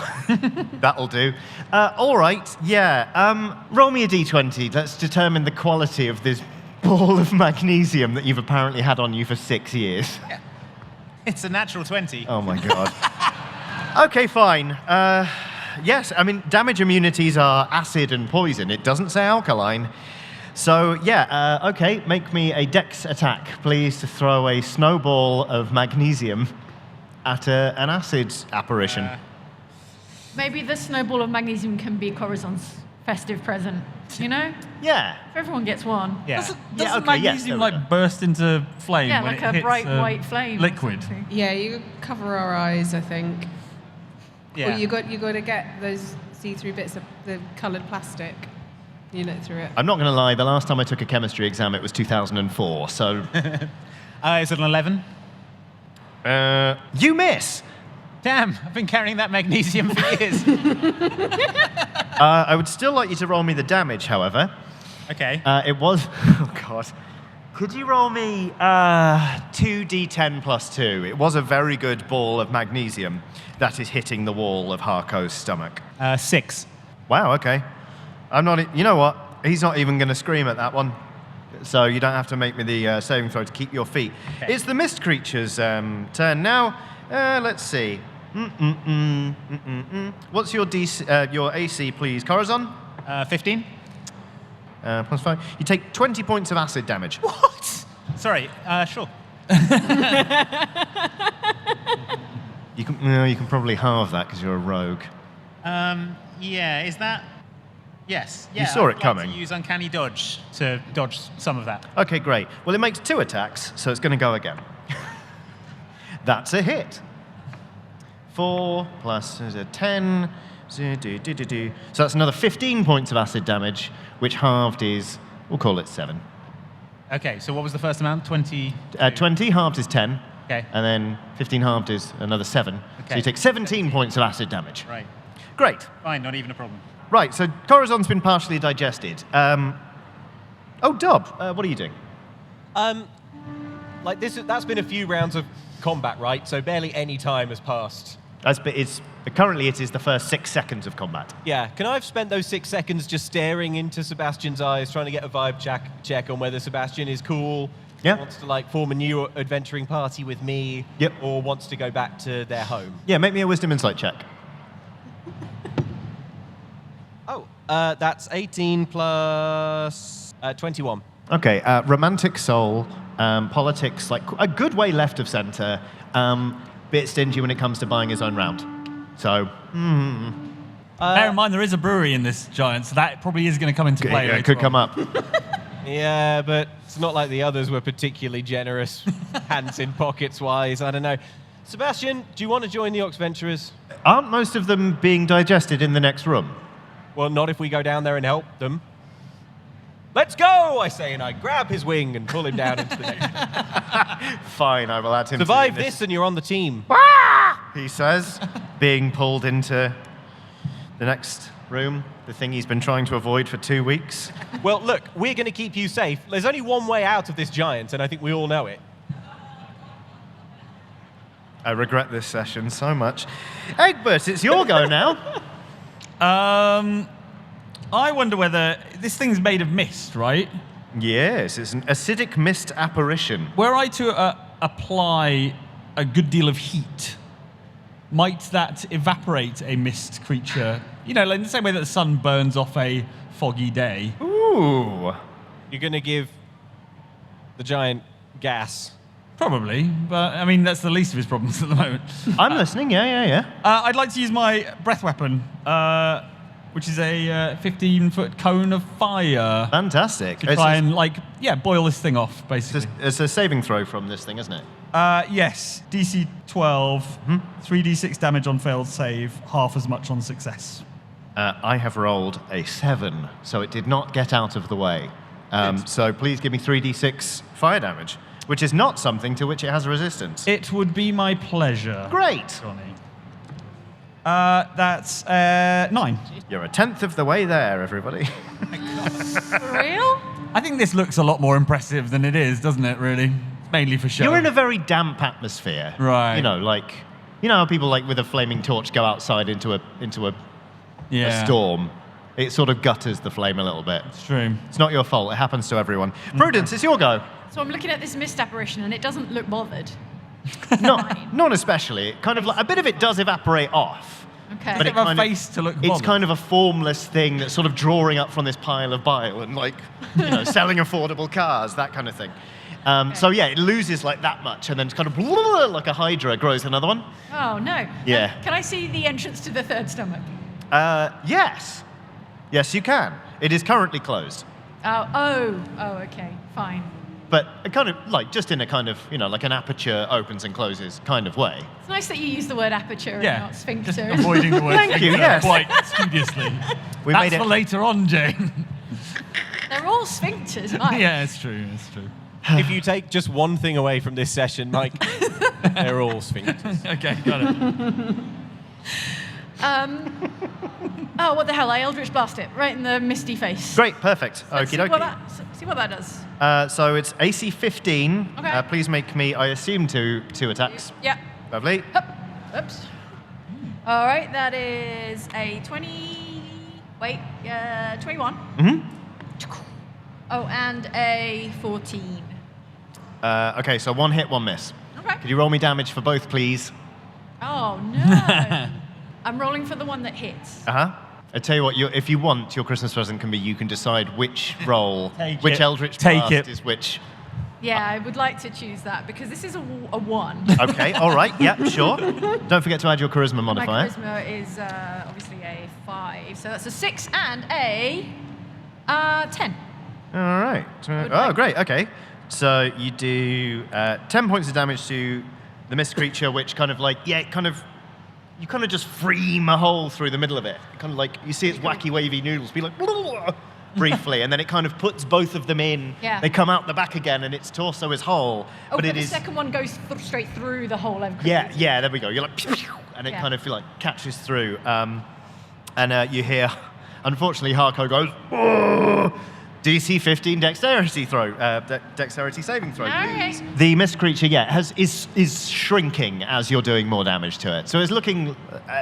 That'll do. All right. Yeah. Roll me a d20. Let's determine the quality of this ball of magnesium that you've apparently had on you for 6 years. It's a natural 20. Oh my god. Okay, fine. Yes, I mean, damage immunities are acid and poison. It doesn't say alkaline. So, yeah, okay, make me a dex attack, please, to throw a snowball of magnesium at an acid apparition. Maybe the snowball of magnesium can be Corazon's festive present. You know, Yeah. if everyone gets one. Yeah. Doesn't okay, yes, magnesium there we go. burst into flame Yeah, when like it a hits bright white flame. or liquid? something. Yeah, you cover our eyes, I think. Yeah. Well, you got to get those see-through bits of the coloured plastic. You look through it. I'm not going to lie, the last time I took a chemistry exam, it was 2004, so... Is it an 11? You miss! Damn, I've been carrying that magnesium for years. I would still like you to roll me the damage, however. Okay. It was... Oh, God. Could you roll me 2d10 plus 2? It was a very good ball of magnesium that is hitting the wall of Harko's stomach. 6. Wow, okay. I'm not... You know what? He's not even going to scream at that one. So you don't have to make me the saving throw to keep your feet. Okay. It's the mist creature's turn now. Let's see. What's your AC, please, Corazon? 15? Plus 5. You take 20 points of acid damage. What? Sorry, sure. You can probably halve that because you're a rogue. Yeah, is that... Yes. Yeah, saw it I'd like coming. to use Uncanny Dodge to dodge some of that. Okay, great. Well, it makes 2 attacks, so it's going to go again. That's a hit. 4 plus 10. So that's another 15 points of acid damage, which halved is, we'll call it 7. Okay, so what was the first amount? 20? 20 halved is 10. Okay. And then 15 halved is another 7. So Okay. you take 17 points of acid damage. Right. Great. Fine, not even a problem. Right, so Corazon's been partially digested. Dob, what are you doing? Like that's been a few rounds of combat, right? So barely any time has passed. Currently, it is the first 6 seconds of combat. Yeah, can I have spent those 6 seconds just staring into Sebastian's eyes, trying to get a vibe check on whether Sebastian is cool, Yeah. wants to like form a new adventuring party with me, Yep. or wants to go back to their home? Yeah, make me a wisdom insight check. Oh, that's 18 plus 21. Okay, romantic soul, politics, like a good way left of centre, bit stingy when it comes to buying his own round. So, Bear in mind, there is a brewery in this giant, so that probably is going to come into play. it could come up. Yeah, but it's not like the others were particularly generous, hands in pockets wise. I don't know. Sebastian, do you want to join the Oxventurers? Aren't most of them being digested in the next room? Well, not if we go down there and help them. Let's go, I say, and I grab his wing and pull him down into the next. Fine, I will add him Survive to this and you're on the team. he says, being pulled into the next room, the thing he's been trying to avoid for 2 weeks. Well, look, we're going to keep you safe. There's only one way out of this giant, and I think we all know it. I regret this session so much. Egbert, it's your go now. I wonder whether this thing's made of mist, right? Yes, it's an acidic mist apparition. Were I to apply a good deal of heat, might that evaporate a mist creature? You know, like in the same way that the sun burns off a foggy day. Ooh. You're going to give the giant gas. Probably, but I mean, that's the least of his problems at the moment. I'm listening, yeah. I'd like to use my breath weapon which is a 15-foot cone of fire. Fantastic. To try and, boil this thing off, basically. It's a saving throw from this thing, isn't it? Yes, DC 12, 3d6 damage on failed save, half as much on success. I have rolled a 7, so it did not get out of the way. So please give me 3d6 fire damage, which is not something to which it has a resistance. It would be my pleasure. Great. Johnny. That's 9. You're a tenth of the way there, everybody. For real? I think this looks a lot more impressive than it is, doesn't it, really? Mainly for show. You're in a very damp atmosphere. Right. You know how people with a flaming torch go outside into a storm. It sort of gutters the flame a little bit. It's true. It's not your fault. It happens to everyone. Prudence, it's your go. So I'm looking at this mist apparition, and it doesn't look bothered. Not especially. It kind of a bit of it does evaporate off. Okay. But It have a face to look it's bothered. kind of a formless thing that's sort of drawing up from this pile of bile and selling affordable cars, that kind of thing. So yeah, it loses that much, and then it's kind of like a hydra grows another one. Oh, no. Yeah. Can I see the entrance to the third stomach? Yes. Yes, you can. It is currently closed. Oh, okay, fine. But kind of just in a kind of, like an aperture opens and closes kind of way. It's nice that you use the word aperture and not sphincter. Just avoiding the word Thank you, sphincter yes. quite studiously. We That's made it. for later on, Jane. They're all sphincters, Mike. Yeah, it's true. It's true. If you take just one thing away from this session, Mike, they're all sphincters. Okay, got it. Oh, what the hell? I Eldritch Blast it right in the misty face. Great, perfect. Let's Okie dokie. See what that does. So it's AC 15. Okay. Please make me, I assume, two attacks. Yeah. Lovely. Hup. Oops. All right, that is a 21. Mm-hmm. Oh, and a 14. Okay, so one hit, one miss. Okay. Could you roll me damage for both, please? Oh, no. I'm rolling for the one that hits. Uh-huh. I tell you what, if you want, your Christmas present can be you can decide which roll, which Eldritch Blast is which. Yeah, I would like to choose that because this is a 1. Okay, all right, yeah, sure. Don't forget to add your charisma modifier. My charisma is obviously a 5, so that's a 6 and a 10. All right. Great, okay. So you do 10 points of damage to the mist creature, which you kind of just frame a hole through the middle of it. Kind of you see its wacky wavy noodles be briefly, and then it kind of puts both of them in. Yeah. They come out the back again, and its torso is whole. Oh, but it the is. second one goes straight through the hole I've Yeah, created. yeah. There we go. You're and it kind of catches through, and you hear. Unfortunately, Harko goes. "Oh!" DC 15 dexterity throw, dexterity saving throw, please. Okay. The mist creature, is shrinking as you're doing more damage to it. So it's looking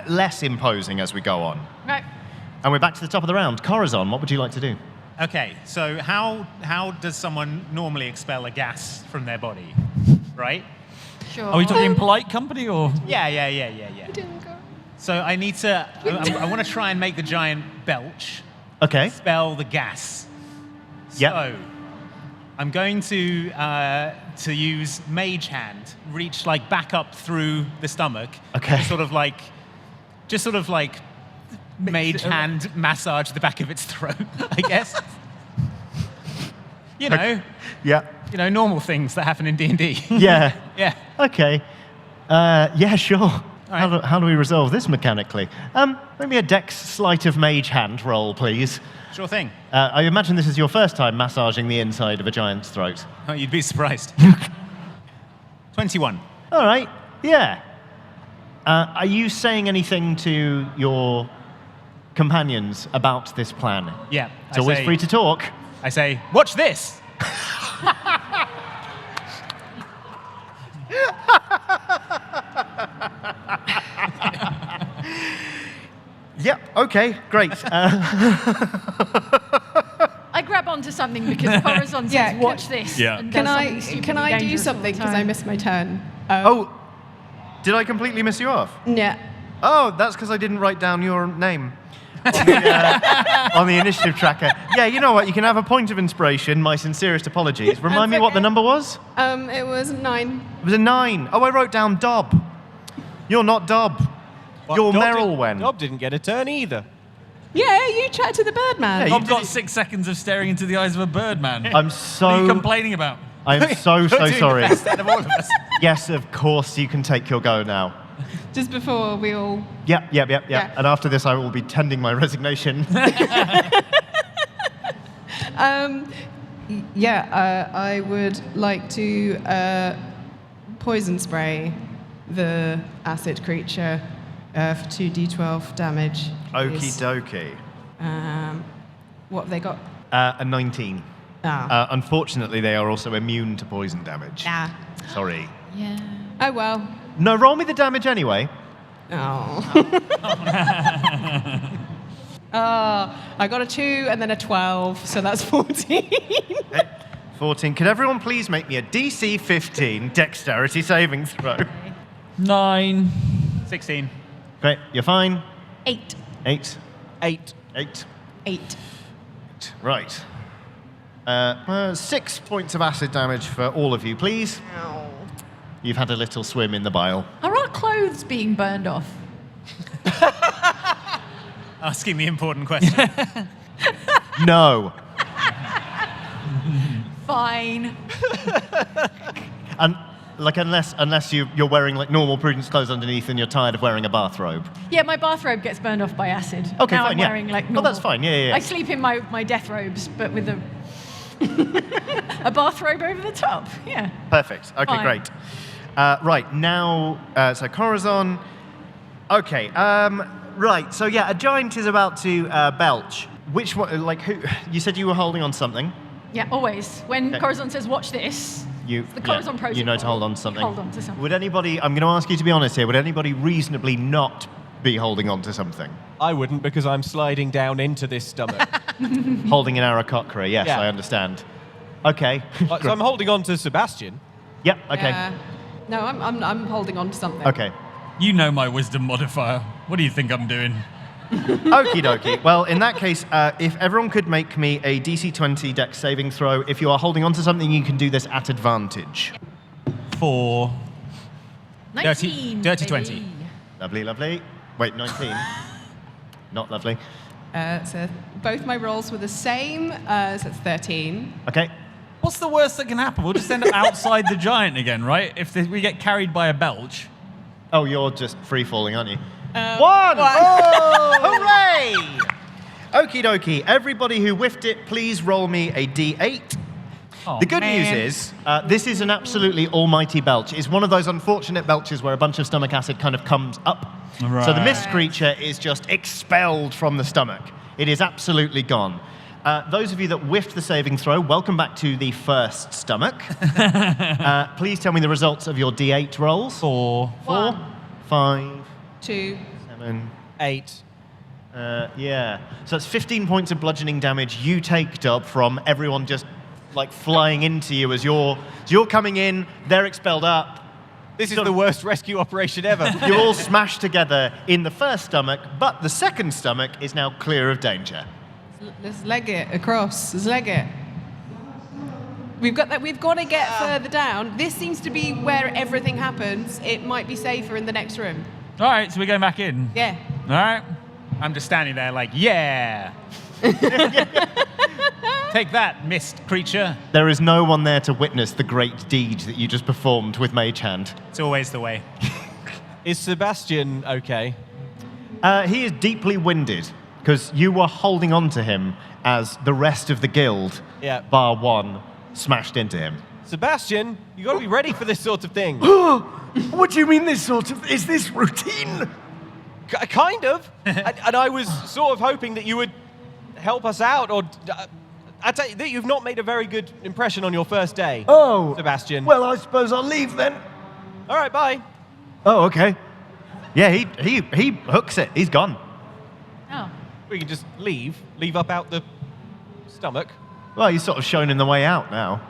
less imposing as we go on. Right. And we're back to the top of the round. Corazon, what would you like to do? Okay, so how does someone normally expel a gas from their body, right? Sure. Are we talking in polite company or? Yeah. So I need to. I want to try and make the giant belch. Okay. Expel the gas. Yep. So I'm going to use Mage Hand, reach back up through the stomach. Okay. And just sort of Mage Hand massage the back of its throat, I guess. Yeah. Normal things that happen in D&D. Yeah. Yeah. Okay. Yeah, sure. right. How do we resolve this mechanically? Maybe a dex sleight of mage hand roll, please. Sure thing. I imagine this is your first time massaging the inside of a giant's throat. Oh, you'd be surprised. 21. All right. Yeah. Are you saying anything to your companions about this plan? Yeah. It's always free to talk. I say, watch this. Yep. Okay. Great. I grab onto something because Corazon says, Yeah, watch this. Yeah. And Can does I something stupidly can I do dangerous all the something because I time. missed my turn? Oh, did I completely miss you off? Yeah. Oh, that's because I didn't write down your name on the initiative tracker. Yeah, you know what? You can have a point of inspiration. My sincerest apologies. Remind me That's what the okay. number was? It was 9. It was a 9. Oh, I wrote down Dob. You're not Dob. You're Merilwen. Dob didn't get a turn either. Yeah, you chat to the Birdman. Yeah, I've got 6 seconds of staring into the eyes of a bird, man. I'm What are you so complaining about? I'm so You're doing sorry. The best out of all of us. Yes, of course you can take your go now. Just before we all... Yep. Yeah. And after this, I will be tending my resignation. I would like to poison spray the acid creature for 2d12 damage. Okie please. dokie. What have they got? A 19. Ah. Unfortunately, they are also immune to poison damage. Nah. Sorry. Yeah. Oh, well. No, roll me the damage anyway. Oh. I got a 2 and then a 12, so that's 14. 14. Could everyone please make me a DC 15 dexterity saving throw? 9. 16. Great, you're fine. 8. 8. 8. 8. 8. Right. 6 points of acid damage for all of you, please. You've had a little swim in the bile. Are our clothes being burned off? Asking the important question. No. Fine. And unless you're wearing like normal Prudence clothes underneath and you're tired of wearing a bathrobe. Yeah, my bathrobe gets burned off by acid. Okay, now fine, I'm yeah. wearing like Oh, normal. that's fine, yeah. I sleep in my death robes, but with a a bathrobe over the top. Yeah. Perfect. Okay, Fine. great. Right, now, so Corazon. Okay, right, so yeah, a giant is about to belch. Which one, like, who? You said you were holding on to something. Yeah, always. When Okay. Corazon says, watch this, the Corazon protocol. You know to hold on to something. Hold on to something. Would anybody, I'm going to ask you to be honest here, would anybody reasonably not be holding on to something? I wouldn't because I'm sliding down into this stomach. Holding an Aarakocra, yes, Yeah. I understand. Okay. So I'm holding on to Sebastian. Yep, okay. No, I'm holding on to something. Okay. You know my wisdom modifier. What do you think I'm doing? Okie dokie. Well, in that case, if everyone could make me a DC 20 dex saving throw, if you are holding on to something, you can do this at advantage. 4. 19. Dirty baby. 20. Lovely, lovely. Wait, 19. Not lovely. So both my rolls were the same, so it's 13. Okay. What's the worst that can happen? We'll just end up outside the giant again, right? If we get carried by a belch. Oh, you're just free falling, aren't you? 1! One. Oh! Hooray! Okie dokie. Everybody who whiffed it, please roll me a d8. Oh, The good man. news is, this is an absolutely almighty belch. It's one of those unfortunate belches where a bunch of stomach acid kind of comes up. So the Right. mist creature is just expelled from the stomach. It is absolutely gone. Those of you that whiffed the saving throw, welcome back to the first stomach. Please tell me the results of your d8 rolls. 4. 4, 5, 2. 7, 8. yeah. So that's 15 points of bludgeoning damage you take, Dob, from everyone just like flying into you as you're coming in, they're expelled up. This is the worst rescue operation ever. You all smash together in the first stomach, but the second stomach is now clear of danger. Let's leg it across. Let's leg it. We've got to get further down. This seems to be where everything happens. It might be safer in the next room. All right, so we're going back in. Yeah. All right. I'm just standing there like, yeah. Take that, mist creature. There is no one there to witness the great deed that you just performed with Mage Hand. It's always the way. Is Sebastian okay? He is deeply winded, because you were holding on to him as the rest of the guild, Yeah. bar one, smashed into him. Sebastian, you got to be ready for this sort of thing. What do you mean this sort of... Is this routine? Kind of. and I was sort of hoping that you would help us out, or I'd say that you've not made a very good impression on your first day. Oh. Sebastian. Well, I suppose I'll leave then. All right, bye. Oh, okay. Yeah, he hooks it. He's gone. Oh. We can just leave up out the stomach. Well, he's sort of shown in the way out now.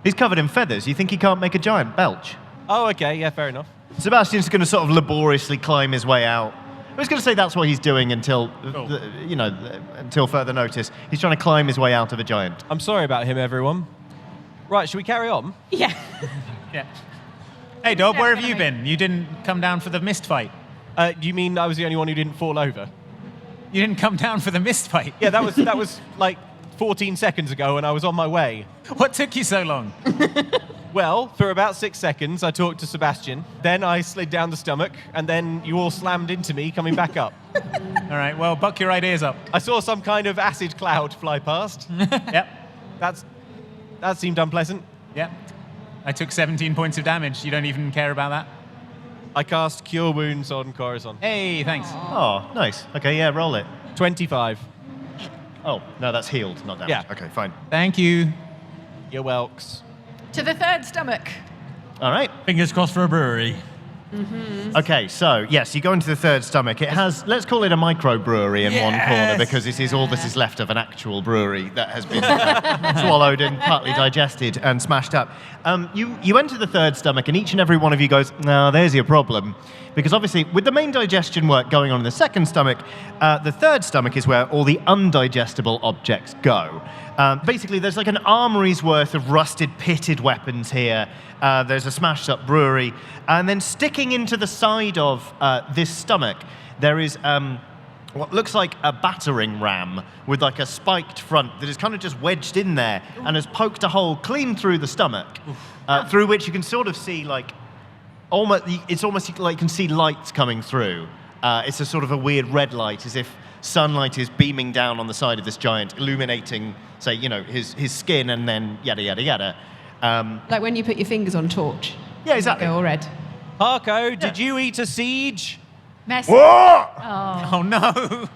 He's covered in feathers. You think he can't make a giant belch? Oh, okay, yeah, fair enough. Sebastian's going to sort of laboriously climb his way out. I was going to say that's what he's doing until, until further notice. He's trying to climb his way out of a giant. I'm sorry about him, everyone. Right, should we carry on? Yeah. Yeah. Hey, Dob, where have you been? You didn't come down for the mist fight. Do you mean I was the only one who didn't fall over? You didn't come down for the mist fight. Yeah, that was like 14 seconds ago, and I was on my way. What took you so long? Well, for about 6 seconds, I talked to Sebastian. Then I slid down the stomach, and then you all slammed into me coming back up. All right, well, buck your ideas up. I saw some kind of acid cloud fly past. Yep, That seemed unpleasant. yep. I took 17 points of damage. You don't even care about that? I cast Cure Wounds on Corazon. Hey, thanks. Oh, nice. Okay, yeah, roll it. 25. Oh, no, that's healed, not damaged. Yeah. Okay, fine. Thank you. You're welks. To the third stomach. All right. Fingers crossed for a brewery. Okay, so yes, you go into the third stomach. It has, let's call it a microbrewery in one corner because it is all that is left of an actual brewery that has been swallowed and partly digested and smashed up. You enter the third stomach, and each and every one of you goes, "No, there's your problem," because obviously with the main digestion work going on in the second stomach, the third stomach is where all the undigestible objects go. Basically, there's like an armory's worth of rusted, pitted weapons here. There's a smashed-up brewery. And then sticking into the side of this stomach, there is what looks like a battering ram with like a spiked front that is kind of just wedged in there and has poked a hole clean through the stomach, through which you can sort of see like, it's almost like you can see lights coming through. It's a sort of a weird red light, as if sunlight is beaming down on the side of this giant, illuminating, say, his skin, and then yada, yada, yada. Like when you put your fingers on torch. Yeah, exactly. Go all red. Harko, did you eat a siege? Mess. What? Oh, no.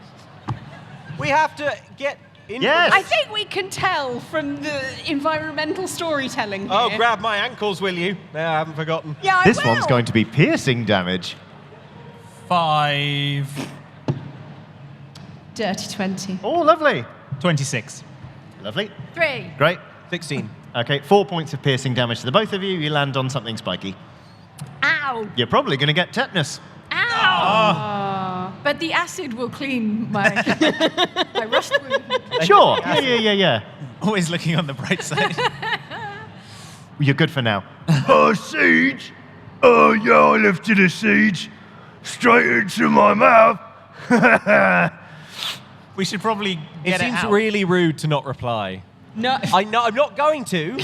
We have to get in. Yes. I think we can tell from the environmental storytelling here. Oh, grab my ankles, will you? No, I haven't forgotten. Yeah, I This will. one's going to be piercing damage. 5. Dirty 20. Oh, lovely. 26. Lovely. 3. Great. 16. Okay, 4 points of piercing damage to the both of you. You land on something spiky. Ow. You're probably going to get tetanus. Ow. But the acid will clean my rust wound. Sure. Yeah. Always looking on the bright side. You're good for now. A siege? Oh, yeah, I lifted a siege straight into my mouth. We should probably It get it seems out. really rude to not reply. No. I know, I'm not going to.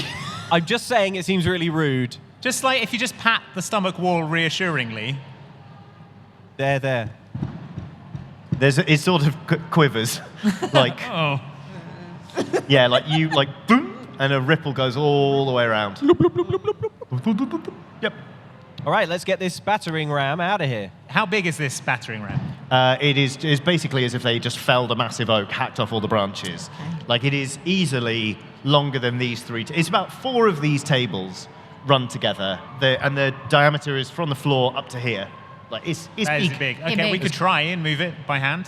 I'm just saying it seems really rude. Just like if you just pat the stomach wall reassuringly. There. It sort of quivers. Like, Oh. yeah, like you, like, boom, and a ripple goes all the way around. Yep. All right, let's get this battering ram out of here. How big is this battering ram? It is basically as if they just felled a massive oak, hacked off all the branches. Like, it is easily longer than these 3. It's about 4 of these tables run together, and the diameter is from the floor up to here. Like, it's That is big. Okay, we big. could try and move it by hand.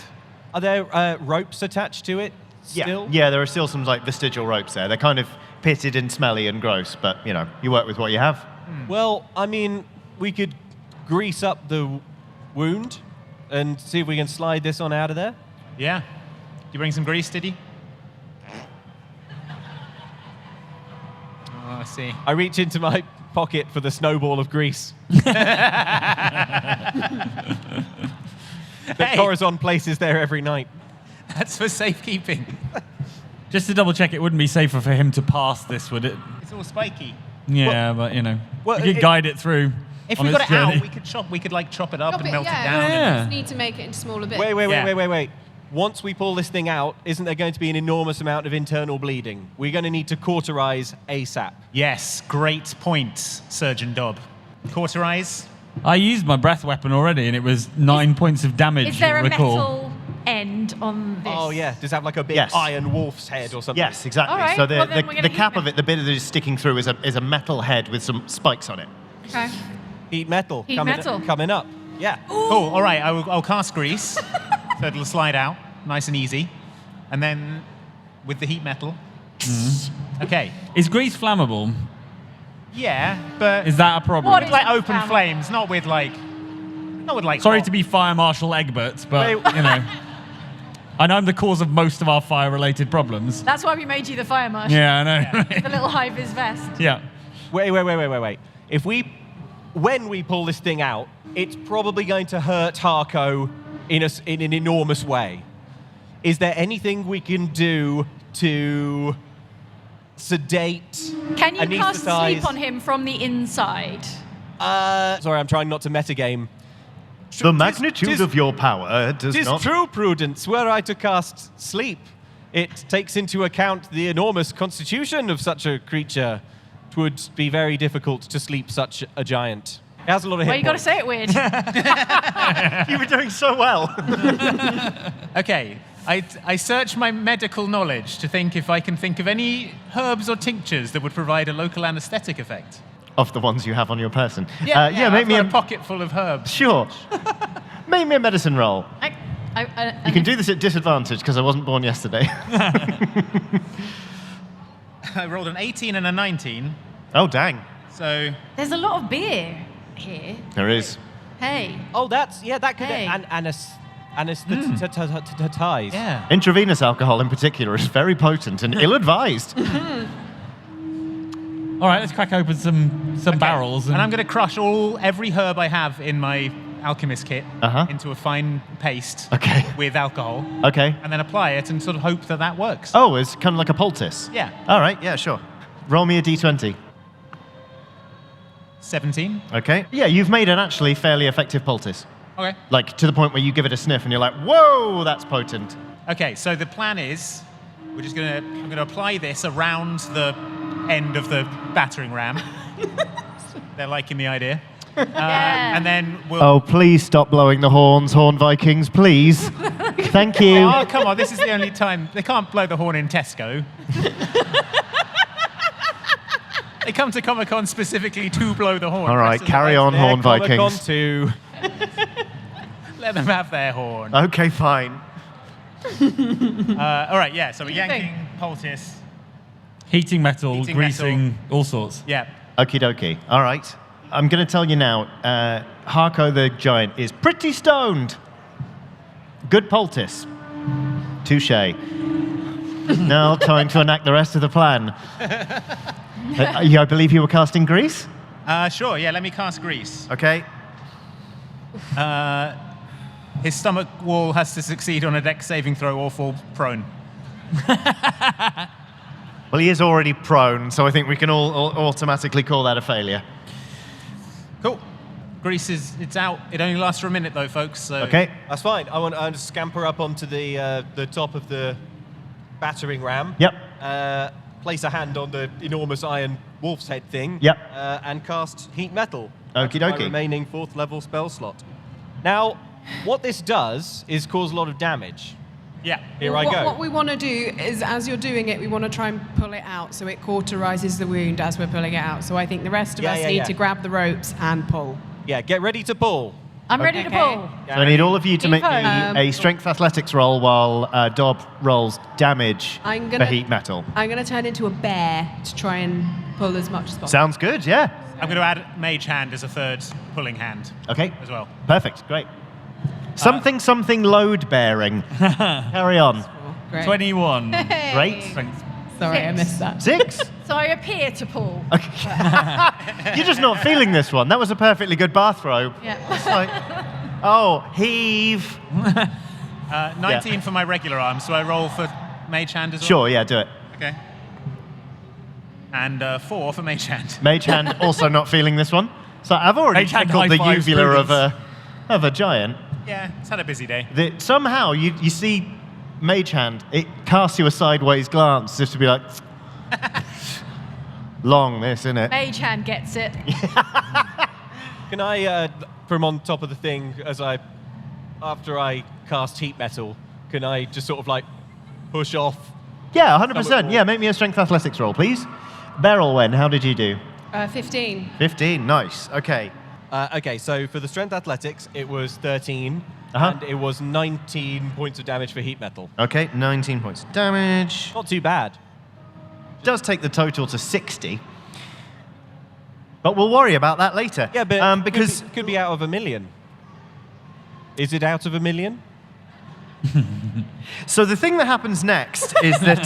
Are there ropes attached to it still? Yeah, there are still some like vestigial ropes there. They're kind of pitted and smelly and gross, but you work with what you have. Well, I mean, we could grease up the wound and see if we can slide this on out of there. Yeah. Did you bring some grease, did you? Oh, I see. I reach into my pocket for the snowball of grease that Hey. Corazon places there every night. That's for safekeeping. Just to double check, it wouldn't be safer for him to pass this, would it? It's all spiky. Yeah, but well, we could guide it through. If on we its got it journey. out, we could like chop it up and melt it down. Yeah. Just need to make it into smaller bits. Wait. Once we pull this thing out, isn't there going to be an enormous amount of internal bleeding? We're going to need to cauterize ASAP. Yes, great point, Surgeon Dob. Cauterize. I used my breath weapon already, and it was 9 points of damage. Is there a recall. metal end on this? Oh, yeah. Does it have like a big Yes. iron wolf's head or something? Yes, exactly. All right, So well, then we're the gonna cap heat of it, the bit that is sticking through, is a metal head with some spikes on it. Okay. Heat metal. Heat coming, metal. Coming up. Yeah. Oh, all right. I'll cast grease, so it'll slide out, nice and easy, and then with the heat metal. Okay. Is grease flammable? Yeah, but Is that a problem? What with like open flammable? flames, not with like. Sorry hot- to be Fire Marshal Egbert, but Wait. I know I'm the cause of most of our fire-related problems. That's why we made you the fire marshal. Yeah, I know. The little high-vis vest. Yeah. Wait. When we pull this thing out, it's probably going to hurt Harko in an enormous way. is there anything we can do to sedate, Can you cast anesthetize? sleep on him from the inside? Sorry, I'm trying not to metagame. The magnitude of your power does Tis not... true, Prudence. Were I to cast sleep, it takes into account the enormous constitution of such a creature. It would be very difficult to sleep such a giant. It has a lot of Well, hit you got to points. say it weird. You were doing so well. Okay, I search my medical knowledge to think if I can think of any herbs or tinctures that would provide a local anesthetic effect. Of the ones you have on your person. I've make me got a... a pocket full of herbs. Sure. Make me a medicine roll. You You can do this at disadvantage because I wasn't born yesterday. I rolled an 18 and a 19, Oh, dang. so There's a lot of beer here. There is. Hey. Oh, that could Hey. anesthetize. yeah. Intravenous alcohol in particular is very potent and ill-advised. All right, let's crack open some barrels. And I'm going to crush every herb I have in my alchemist kit into a fine paste Okay. with alcohol, Okay. and then apply it and sort of hope that that works. Oh, it's kind of like a poultice. Yeah. All right, yeah, sure. Roll me a d20. 17. Okay. Yeah, you've made an actually fairly effective poultice. Okay. Like, to the point where you give it a sniff and you're like, whoa, that's potent. Okay, so the plan is I'm going to apply this around the end of the battering ram. They're liking the idea. Yeah. And then we'll... Oh, please stop blowing the horns, Horn Vikings, please. Thank you. Oh, come on, this is the only time... They can't blow the horn in Tesco. They come to Comic-Con specifically to blow the horn. All right, Rest of the carry place, on, They're Horn Comic-Con Vikings. too. Let them have their horn. Okay, fine. All right, yeah, so we're do you think? yanking poultice. heating metal, Heating greasing, all sorts. Yeah. Okie dokie. All right. I'm going to tell you now, Harko the Giant is pretty stoned. Good poultice. Touche. Now time to enact the rest of the plan. I believe you were casting grease? Sure, yeah, let me cast grease. Okay. His stomach wall has to succeed on a dex saving throw or fall prone. Well, he is already prone, so I think we can all automatically call that a failure. Cool. Grease it's out. It only lasts for a minute though, folks. So Okay. That's fine. I want to scamper up onto the top of the battering ram. Yep. Place a hand on the enormous iron wolf's head thing. Yep. And cast heat metal. Okie That's my dokie. remaining 4th level spell slot. Now, what this does is cause a lot of damage. Yeah. Here I go. What we want to do is, as you're doing it, we want to try and pull it out so it cauterizes the wound as we're pulling it out. So I think the rest of us need to grab the ropes and pull. Yeah, get ready to pull. I'm ready to Okay. pull. So I need all of you to make me Info. a strength athletics roll while Dob rolls damage I'm for gonna- heat metal. I'm going to turn into a bear to try and pull as much as possible. Sounds good, yeah. I'm going to add mage hand as a third pulling hand Okay. as well. Perfect, great. Something load bearing. Carry on. Great. 21. Great. Strength. Sorry, I Six. missed that. 6. So I appear to pull. You're just not feeling this one. That was a perfectly good bathrobe. Yeah. It's like, oh, heave. 19 for my regular arm, so I roll for mage hand as well? Sure, yeah, do it. Okay. And 4 for mage hand. Mage hand also not feeling this one. So I've already Mage hand tickled the high-fives uvula Prudence. of a giant. Yeah, it's had a busy day. Somehow you see Mage Hand, it casts you a sideways glance just to be like, long this, isn't it? Mage hand gets it. Can I, from on top of the thing, after I cast heat metal, can I just sort of like push off? Yeah, Stomach 100%. wall. Yeah, make me a strength athletics roll, please. Merilwen, how did you do? 15. 15, nice. Okay. Okay, so for the strength athletics, it was 13, Uh-huh. and it was 19 points of damage for heat metal. Okay, 19 points of damage. Not too bad. Does take the total to 60. But we'll worry about that later. Yeah, but because could be out of 1 million. Is it out of 1 million? So the thing that happens next is that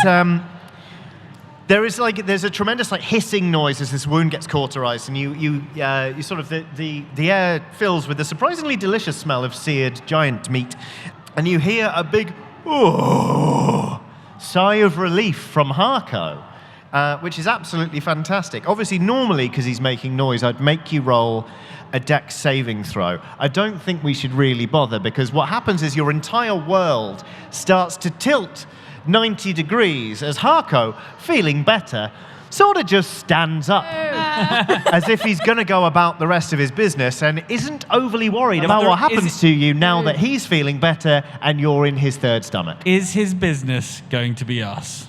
there's a tremendous hissing noise as this wound gets cauterized, and you sort of the air fills with the surprisingly delicious smell of seared giant meat, and you hear a big "Ooh," sigh of relief from Harko, which is absolutely fantastic. Obviously, normally, because he's making noise, I'd make you roll a dex saving throw. I don't think we should really bother, because what happens is your entire world starts to tilt 90 degrees as Harko, feeling better, sort of just stands up as if he's going to go about the rest of his business and isn't overly worried about what happens to you now that he's feeling better and you're in his third stomach. Is his business going to be us?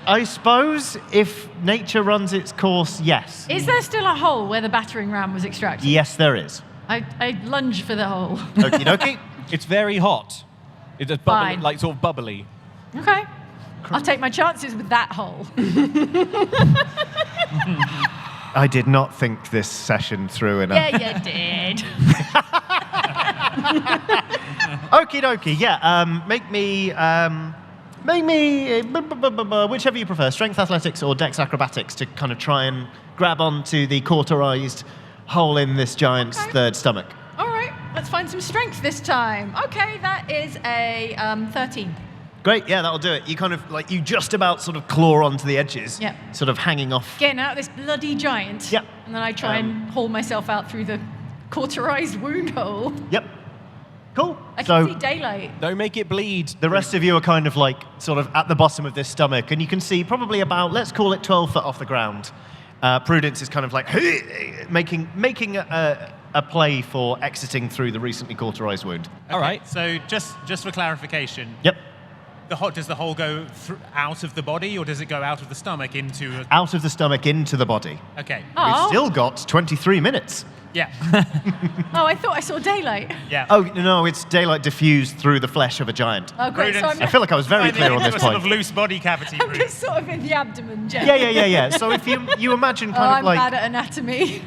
I suppose if nature runs its course, yes. Is there still a hole where the battering ram was extracted? Yes, there is. I lunge for the hole. Okie dokie. It's very hot. It's a bubbly, Fine. like sort of bubbly. Okay. I'll take my chances with that hole. I did not think this session through enough. Yeah, you did. Okie dokie, yeah. Make me, whichever you prefer, strength athletics or dex acrobatics to kind of try and grab onto the cauterized hole in this giant's third stomach. All right, let's find some strength this time. Okay, that is a 13. Great, yeah, that'll do it. You kind of, like, you just about sort of claw onto the edges, Yep. sort of hanging off. Getting out of this bloody giant. Yep. And then I try and haul myself out through the cauterized wound hole. Yep. Cool. I So can see daylight. Don't make it bleed. the rest of you are kind of like sort of at the bottom of this stomach, and you can see probably about, let's call it 12 foot off the ground. Prudence is kind of like making a play for exiting through the recently cauterized wound. All right. So just for clarification, Yep. does the hole go out of the body, or does it go out of the stomach into? Out of the stomach into the body. Okay. Oh. We've still got 23 minutes. Yeah. Oh, I thought I saw daylight. Yeah. Oh, no, it's daylight diffused through the flesh of a giant. Oh, great. So Prudence. I feel like I was very Finding clear on into this a sort point. of loose body cavity I'm route. just sort of in the abdomen, Jeff. Yeah. So if you imagine Oh, kind of I'm like, bad at anatomy.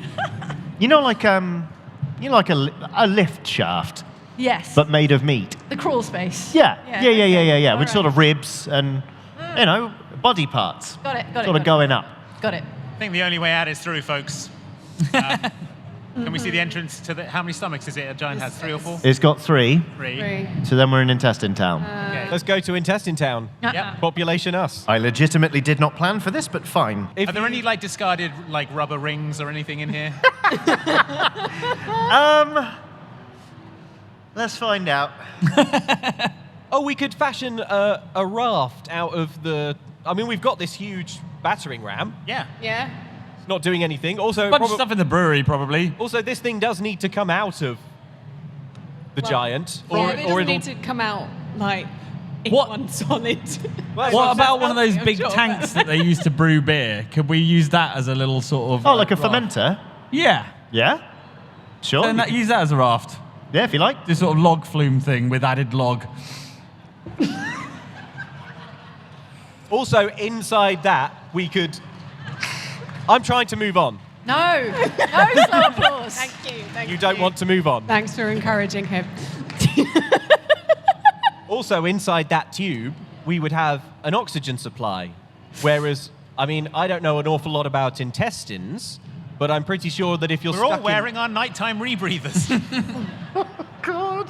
like a lift shaft, Yes. but made of meat. the crawl space. Yeah. Okay. With All sort right. of ribs and, body parts. Got it. Sort of going up. Got it. I think the only way out is through, folks. Can we see the entrance to the? How many stomachs is it? A giant has 3 or 4. It's got 3, Three. so then we're in Intestine Town. Okay. Let's go to Intestine Town. Yep. Population us. I legitimately did not plan for this, but fine. If Are there you- any like discarded like rubber rings or anything in here? Let's find out. Oh, we could fashion a raft out of the. I mean, we've got this huge battering ram. Yeah. Yeah. It's not doing anything. Also, Bunch of stuff in the brewery, probably. also, this thing does need to come out of the giant, Yeah, but it doesn't it'll. need to come out like in What? one solid. What about one of those I'm big sure. tanks that they use to brew beer? Could we use that as a little sort of... Oh, like a raft? fermenter? Yeah. Yeah? Sure. Then use that as a raft. Yeah, if you like. This sort of log flume thing with added log. Also, inside that, we could. I'm trying to move on. No. No slow applause. Thank you. You don't want to move on. Thanks for encouraging him. Also, inside that tube, we would have an oxygen supply. Whereas, I mean, I don't know an awful lot about intestines, but I'm pretty sure that if you're We're all stuck wearing our nighttime rebreathers. God.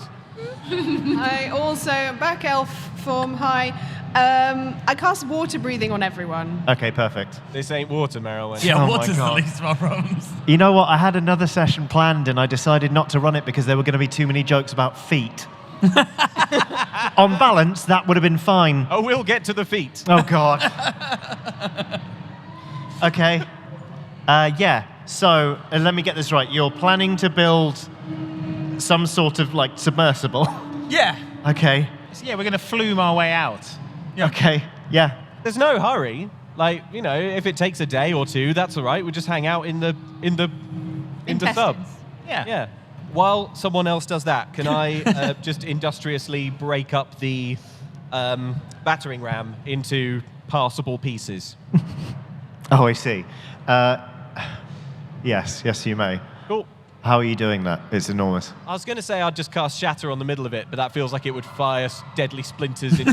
I also, back elf form, hi. I cast water breathing on everyone. Okay, perfect. this ain't water, Merilwen. Yeah, Oh my water's the God. least of our problems. You know what? I had another session planned and I decided not to run it because there were going to be too many jokes about feet. On balance, that would have been fine. Oh, we'll get to the feet. Oh, God. Okay. Yeah. So, let me get this right. You're planning to build some sort of, like, submersible. Yeah. Okay. So, yeah, we're going to flume our way out. Okay. Yeah. There's no hurry. Like, you know, if it takes a day or two, that's all right. We just hang out in the sub. Intestines. Yeah. Yeah. While someone else does that, can I just industriously break up the battering ram into passable pieces? Oh, I see. Yes, you may. Cool. How are you doing that? It's enormous. I was going to say I'd just cast Shatter on the middle of it, but that feels like it would fire deadly splinters into...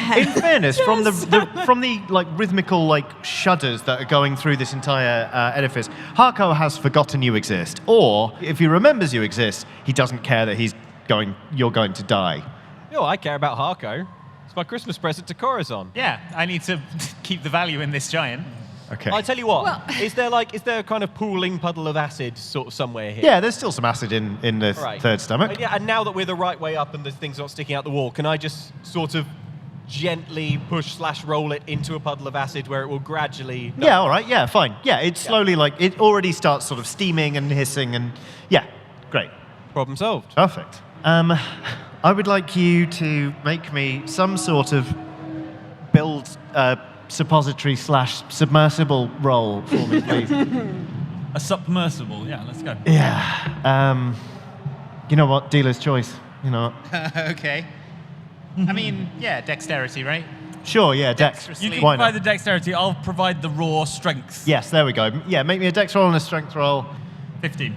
Yeah. In fairness, from the like rhythmical like shudders that are going through this entire edifice, Harko has forgotten you exist, or if he remembers you exist, he doesn't care that you're going to die. Oh, I care about Harko. It's my Christmas present to Corazon. Yeah, I need to keep the value in this giant. Okay. I tell you what, Well- is there a kind of pooling puddle of acid sort of somewhere here? Yeah, there's still some acid in the Right. third stomach. Yeah, and now that we're the right way up and the thing's not sticking out the wall, can I just sort of gently push/roll it into a puddle of acid where it will gradually... Yeah, all right. Yeah, fine. Yeah, it's slowly it already starts sort of steaming and hissing and yeah, great. Problem solved. Perfect. I would like you to make me some sort of build suppository/submersible roll for me, please. A submersible. Yeah, let's go. Yeah. You know what? Dealer's choice. You know what? Okay. I mean, yeah, dexterity, right? Sure, yeah, Dex. Dexterous You sleep. can Why provide not? the dexterity. I'll provide the raw strength. Yes, there we go. Yeah, make me a Dex roll and a Strength roll. 15.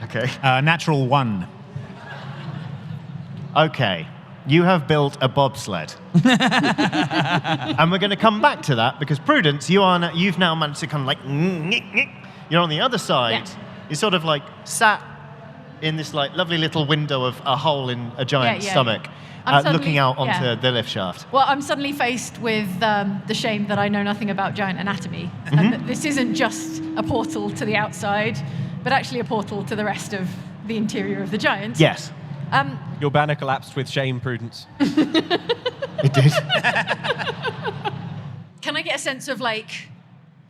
Okay. Natural 1. Okay. You have built a bobsled. And we're going to come back to that because Prudence, you've now managed to kind of like, you're on the other side. Yeah. You're sort of like sat in this like lovely little window of a hole in a giant's Yeah, yeah. stomach, I'm suddenly- looking out onto yeah. the lift shaft. Well, I'm suddenly faced with the shame that I know nothing about giant anatomy. Mm-hmm. And that this isn't just a portal to the outside, but actually a portal to the rest of the interior of the giant. Yes, Your banner collapsed with shame, Prudence. it did. Can I get a sense of like,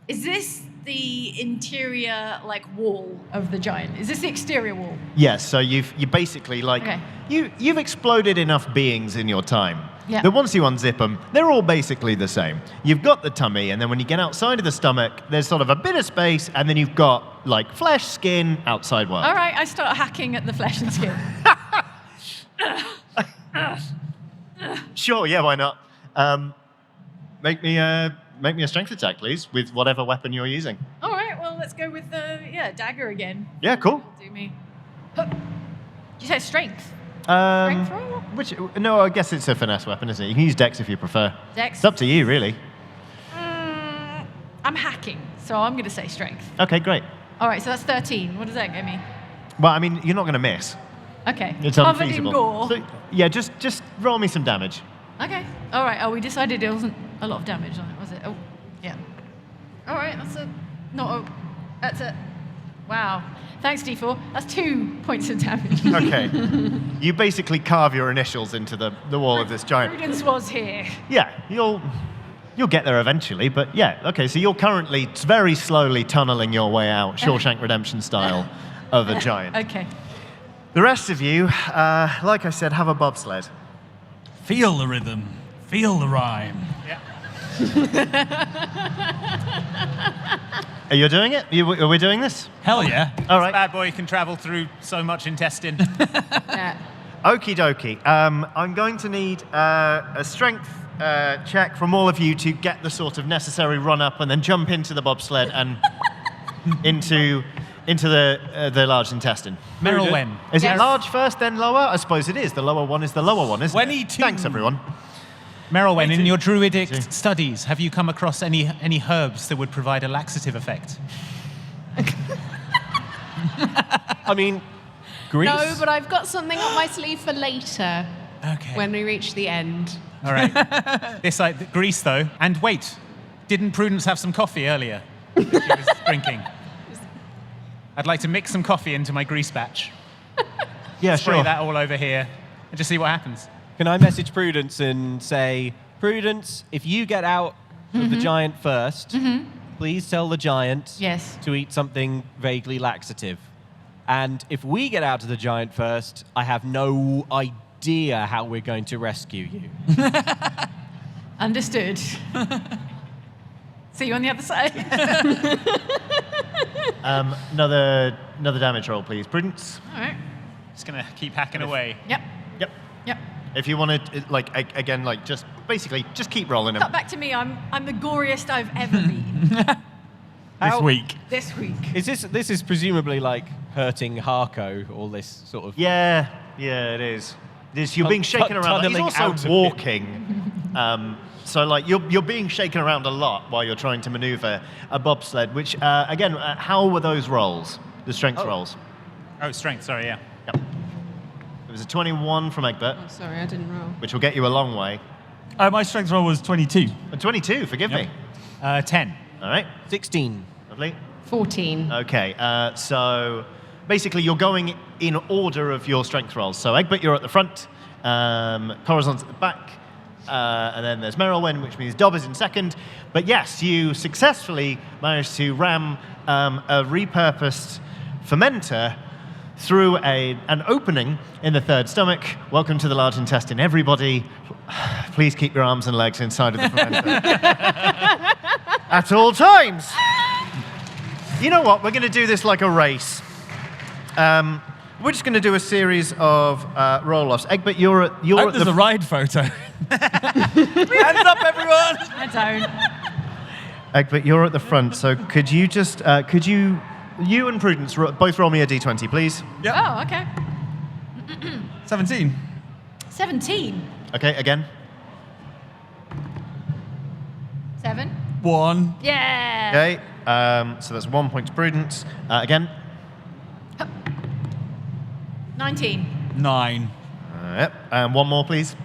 is this the interior like wall of the giant? Is this the exterior wall? Yes, so you basically like Okay. you've exploded enough beings in your time Yeah. that once you unzip them, they're all basically the same. You've got the tummy, and then when you get outside of the stomach, there's sort of a bit of space, and then you've got like flesh, skin, outside world. All right, I start hacking at the flesh and skin. Sure, yeah, why not? Make me a strength attack, please, with whatever weapon you're using. All right, well, let's go with the dagger again. Yeah, cool. Do me. Huh. You said strength. Strength roll? No, I guess it's a finesse weapon, isn't it? You can use Dex if you prefer. Dex. It's up to you, really. I'm hacking, so I'm going to say strength. Okay, great. All right, so that's 13. What does that get me? Well, I mean, you're not going to miss. Okay. It's Covered unfeasible. in gore. So, yeah, just roll me some damage. Okay. All right. Oh, we decided it wasn't a lot of damage on it, was it? Oh, yeah. All right. That's a. Wow. Thanks, D4. That's 2 points of damage. Okay. You basically carve your initials into the wall of this giant. Prudence was here. Yeah, you'll get there eventually, but yeah, okay, so you're currently very slowly tunneling your way out, Shawshank Redemption style, of a giant. Okay. The rest of you, like I said, have a bobsled. Feel the rhythm. Feel the rhyme. Are you doing it? Are we doing this? Hell yeah. All right. Bad boy can travel through so much intestine. Yeah. Okie dokie. I'm going to need a strength check from all of you to get the sort of necessary run up and then jump into the bobsled and into the large intestine. Merilwen. Is Yes. it large first, then lower? I suppose it is. The lower one is the lower one, isn't it? 22. Thanks, everyone. Merilwen, in your druidic studies, have you come across any herbs that would provide a laxative effect? I mean, Greece. No, but I've got something up my sleeve for later Okay. when we reach the end. All right. This Greece, though. And wait, didn't Prudence have some coffee earlier? She was drinking. I'd like to mix some coffee into my grease batch. Yeah, Spray sure. that all over here and just see what happens. Can I message Prudence and say, Prudence, if you get out of the giant first, please tell the giant Yes. to eat something vaguely laxative. And if we get out of the giant first, I have no idea how we're going to rescue you. Understood. See you on the other side. Another damage roll, please. Prudence. All right. Just going to keep hacking away. Yep. Yep. Yep. If you want to, again, just basically, just keep rolling them. Cut back to me. I'm the goriest I've ever been This week. this week. This is presumably like hurting Harko, all this sort of... Yeah, it is. You're being shaken around. He's tunneling also out of walking. So like you're being shaken around a lot while you're trying to maneuver a bobsled. Which again, how were those rolls? The strength rolls. Oh, strength. Sorry, yeah. Yep. It was a 21 from Egbert, Oh, sorry, I didn't roll. which will get you a long way. My strength roll was 22. A 22, forgive me. 10. All right, 16. lovely. 14. Okay, so basically you're going in order of your strength rolls. So Egbert, you're at the front, Corazon's at the back, and then there's Merilwen, which means Dob is in second. But yes, you successfully managed to ram a repurposed fermenter through an opening in the third stomach. Welcome to the large intestine, everybody. Please keep your arms and legs inside of the fermenter at all times. You know what? We're going to do this like a race. We're just going to do a series of roll-offs. Egbert, you're at There's the a ride photo. Hands up, everyone! I don't. Egbert, you're at the front. So could you just you and Prudence both roll me a d20, please? Yep. Oh, okay. 17. 17. Okay, again. 7. 1. Yeah. Okay. So that's 1 point to Prudence. Again. 19. 9. Yep. And one more, please.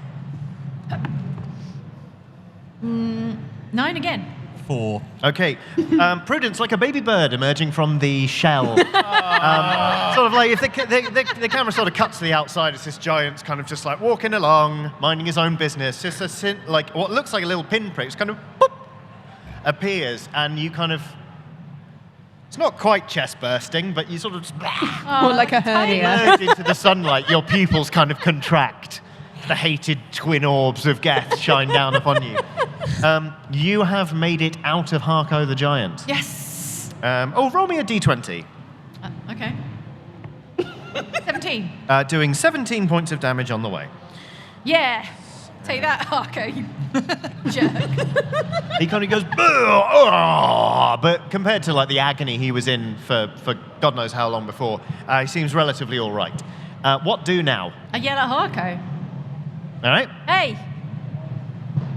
9 again. 4. Okay. Prudence, like a baby bird emerging from the shell. Sort of like if the camera sort of cuts to the outside, it's this giant's kind of just like walking along, minding his own business. Just like what looks like a little pinprick, just kind of boop, appears, and you kind of. It's not quite chest bursting, but you sort of just More like a hernia. emerge into the sunlight. Your pupils kind of contract. The hated twin orbs of Geth shine down upon you. You have made it out of Harko the Giant. Yes. Roll me a d20. Okay. 17. Doing 17 points of damage on the way. Yeah. Take that, Harko, you jerk. He kind of goes, "Ugh," but compared to like the agony he was in for God knows how long before, he seems relatively all right. What do now? I yell at Harko. All right. Hey,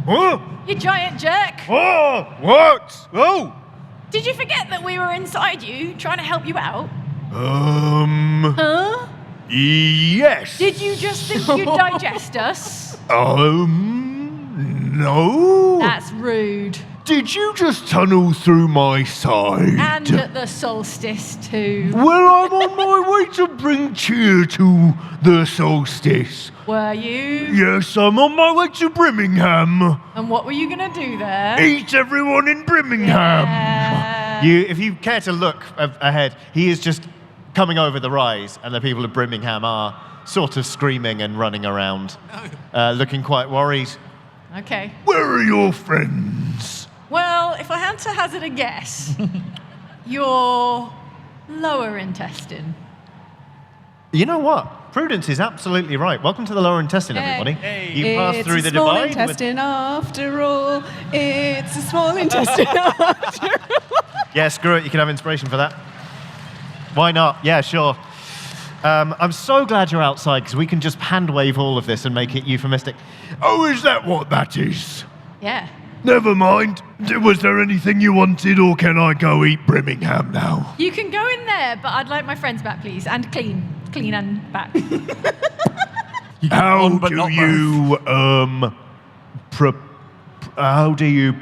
Oh, you giant jerk. what? Oh. Did you forget that we were inside you trying to help you out? Huh? Yes. Did you just think you'd digest us? No. That's rude. Did you just tunnel through my side? And at the solstice, too. Well, I'm on my way to bring cheer to the solstice. Were you? Yes, I'm on my way to Birmingham. And what were you going to do there? Eat everyone in Birmingham. If you care to look ahead, he is just coming over the rise, and the people of Birmingham are sort of screaming and running around, looking quite worried. Okay. Where are your friends? Well, if I had to hazard a guess, your lower intestine. You know what? Prudence is absolutely right. Welcome to the lower intestine, everybody. You pass through the small divide. intestine after all. It's a small intestine after all. Yeah, screw it. You can have inspiration for that. Why not? Yeah, sure. I'm so glad you're outside because we can just hand wave all of this and make it euphemistic. Oh, is that what that is? Yeah. Never mind. Was there anything you wanted, or can I go eat Birmingham now? You can go in there, but I'd like my friends back, please. And clean. Clean and back. How one, but do not you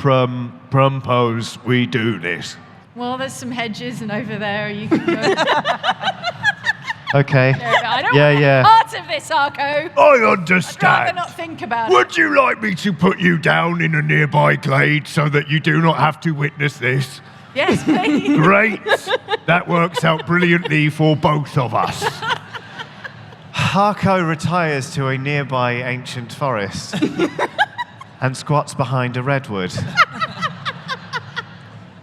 propose we do this? Well, there's some hedges, and over there you can go. Okay. I don't Yeah, want yeah. any part of this, Arco. I I'd rather understand. not think about it. Would you like me to put you down in a nearby glade so that you do not have to witness this? Yes, please. Great. That works out brilliantly for both of us. Harko retires to a nearby ancient forest and squats behind a redwood.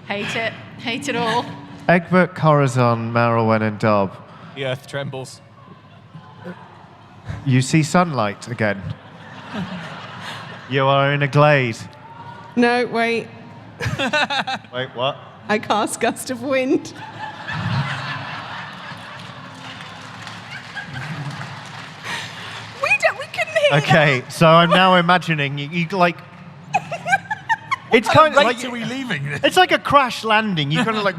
Hate it. Hate it all. Egbert, Corazon, Merilwen, and Dob. The earth trembles. You see sunlight again. You are in a glade. No, wait. Wait, what? I cast Gust of Wind. We couldn't hear that. Okay, so I'm now imagining you like It's kind of Rate like are we leaving this? it's like a crash landing. You kind of like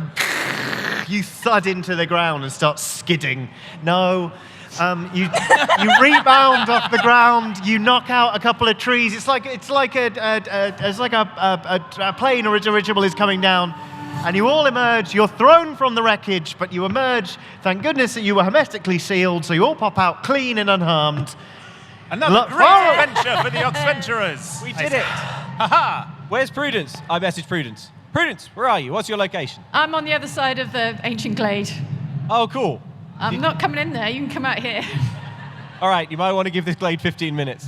you thud into the ground and start skidding. No. You rebound off the ground. You knock out a couple of trees. It's like a plane or a dirigible is coming down, and you all emerge. You're thrown from the wreckage, but you emerge. Thank goodness that you were hermetically sealed, so you all pop out clean and unharmed. Another great adventure for the Oxventurers. We did it. Haha. Where's Prudence? I messaged Prudence. Prudence, where are you? What's your location? I'm on the other side of the ancient glade. Oh, cool. I'm not coming in there. You can come out here. All right, you might want to give this glade 15 minutes.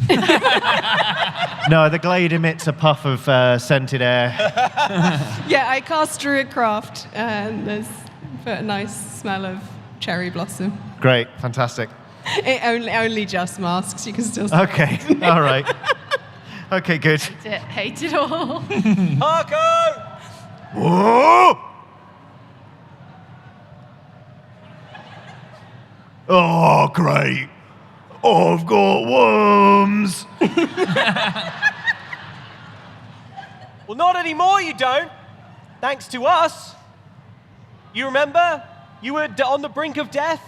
No, the glade emits a puff of scented air. Yeah, I cast Druidcraft, and there's a nice smell of cherry blossom. Great, fantastic. It only just masks. You can still. Okay, all right. Okay, good. Hate it all. Harko! Whoa! Oh, great. I've got worms. Well, not anymore, you don't. Thanks to us. You remember? You were on the brink of death.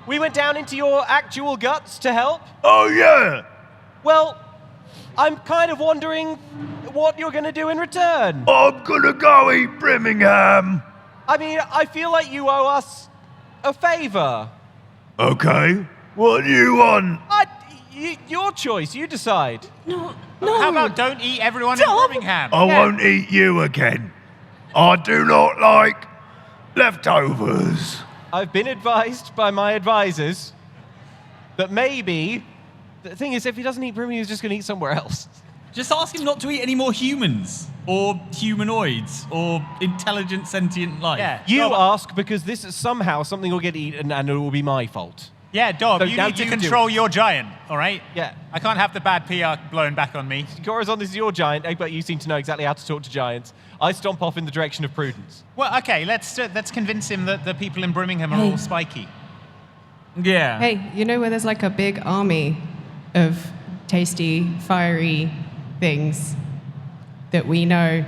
We went down into your actual guts to help. Oh, yeah. Well, I'm kind of wondering what you're going to do in return. I'm gonna go eat Birmingham. I mean, I feel like you owe us a favor. Okay. What do you want? Your choice. You decide. No. How about don't eat everyone in Birmingham? I won't eat you again. I do not like leftovers. I've been advised by my advisors that maybe the thing is, if he doesn't eat Birmingham, he's just going to eat somewhere else. Just ask him not to eat any more humans, or humanoids, or intelligent sentient life. Yeah. You Dob, ask because this is somehow something will get eaten and it will be my fault. Yeah, Dob, So you now need to you do control it. your giant, all right? Yeah. I can't have the bad PR blown back on me. Corazon, this is your giant. Egbert, you seem to know exactly how to talk to giants. I stomp off in the direction of Prudence. Well, okay, let's convince him that the people in Birmingham are all spiky. Yeah. Hey, you know where there's like a big army of tasty, fiery things that we know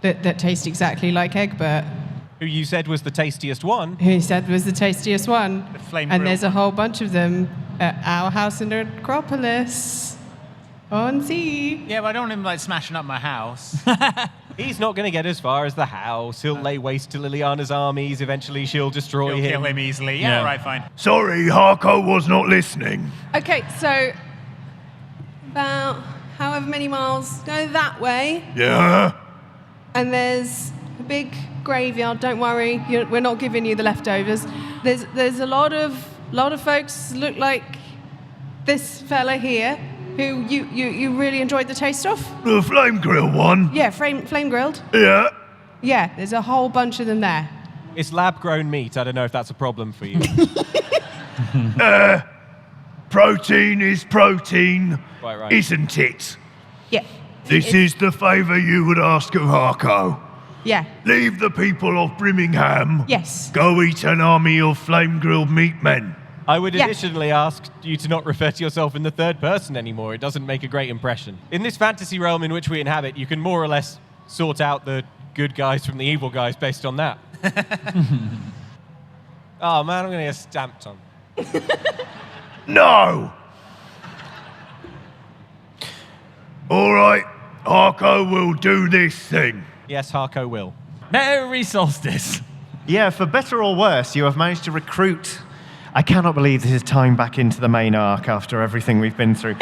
that taste exactly like Egbert, Who you said was the tastiest one. who said was the tastiest one. The flame And grill there's a one. whole bunch of them at our house in the Acropolis on sea. Yeah, but I don't want him like smashing up my house. He's not going to get as far as the house. He'll lay waste to Liliana's armies. Eventually, she'll destroy You'll him. kill him easily. Yeah, Yeah. all right, fine. Sorry, Harko was not listening. Okay, so about however many miles go that way, Yeah? and there's a big graveyard. Don't worry, we're not giving you the leftovers. There's a lot of folks look like this fella here, who you really enjoyed the taste of. The flame grill one? Yeah, flame grilled. Yeah. Yeah, there's a whole bunch of them there. It's lab-grown meat. I don't know if that's a problem for you. Protein is protein, Quite right. isn't it? Yeah. This is the favour you would ask of Harko. Yeah. Leave the people of Birmingham. Yes. Go eat an army of flame-grilled meat men. I would Yeah. additionally ask you to not refer to yourself in the third person anymore. It doesn't make a great impression. In this fantasy realm in which we inhabit, you can more or less sort out the good guys from the evil guys based on that. Oh man, I'm going to get stamped on. No! All right, Harko will do this thing. Yes, Harko will. Merry solstice. Yeah, for better or worse, you have managed to recruit. I cannot believe this is tying back into the main arc after everything we've been through.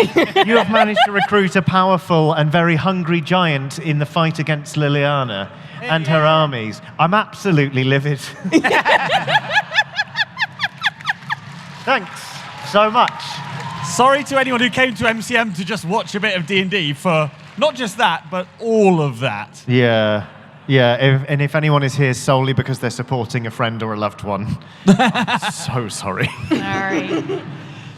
You have managed to recruit a powerful and very hungry giant in the fight against Liliana and her armies. I'm absolutely livid. Thanks so much. Sorry to anyone who came to MCM to just watch a bit of D&D for not just that, but all of that. Yeah. And if anyone is here solely because they're supporting a friend or a loved one, so sorry. Sorry.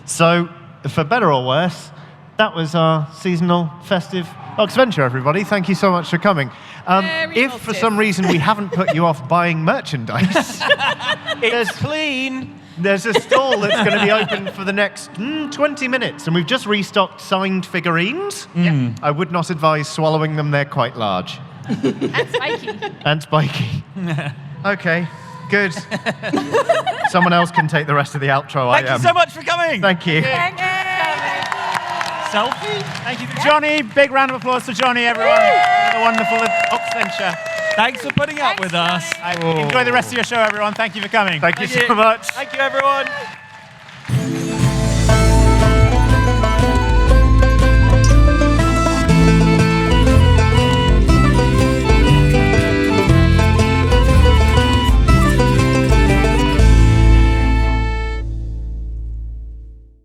So, for better or worse, that was our seasonal festive Oxventure, everybody. Thank you so much for coming. Very If for some reason we haven't put you off buying merchandise, It's clean. There's a stall that's going to be open for the next 20 minutes, and we've just restocked signed figurines. I would not advise swallowing them, they're quite large. And spiky. And spiky. Okay, good. Someone else can take the rest of the outro. Thank you so much for coming. Thank you. Selfie? Thank you to Johnny. Big round of applause for Johnny, everyone. Another wonderful Oxventure. Thanks for putting up with us. Enjoy the rest of your show, everyone. Thank you for coming. Thank you so much. Thank you, everyone.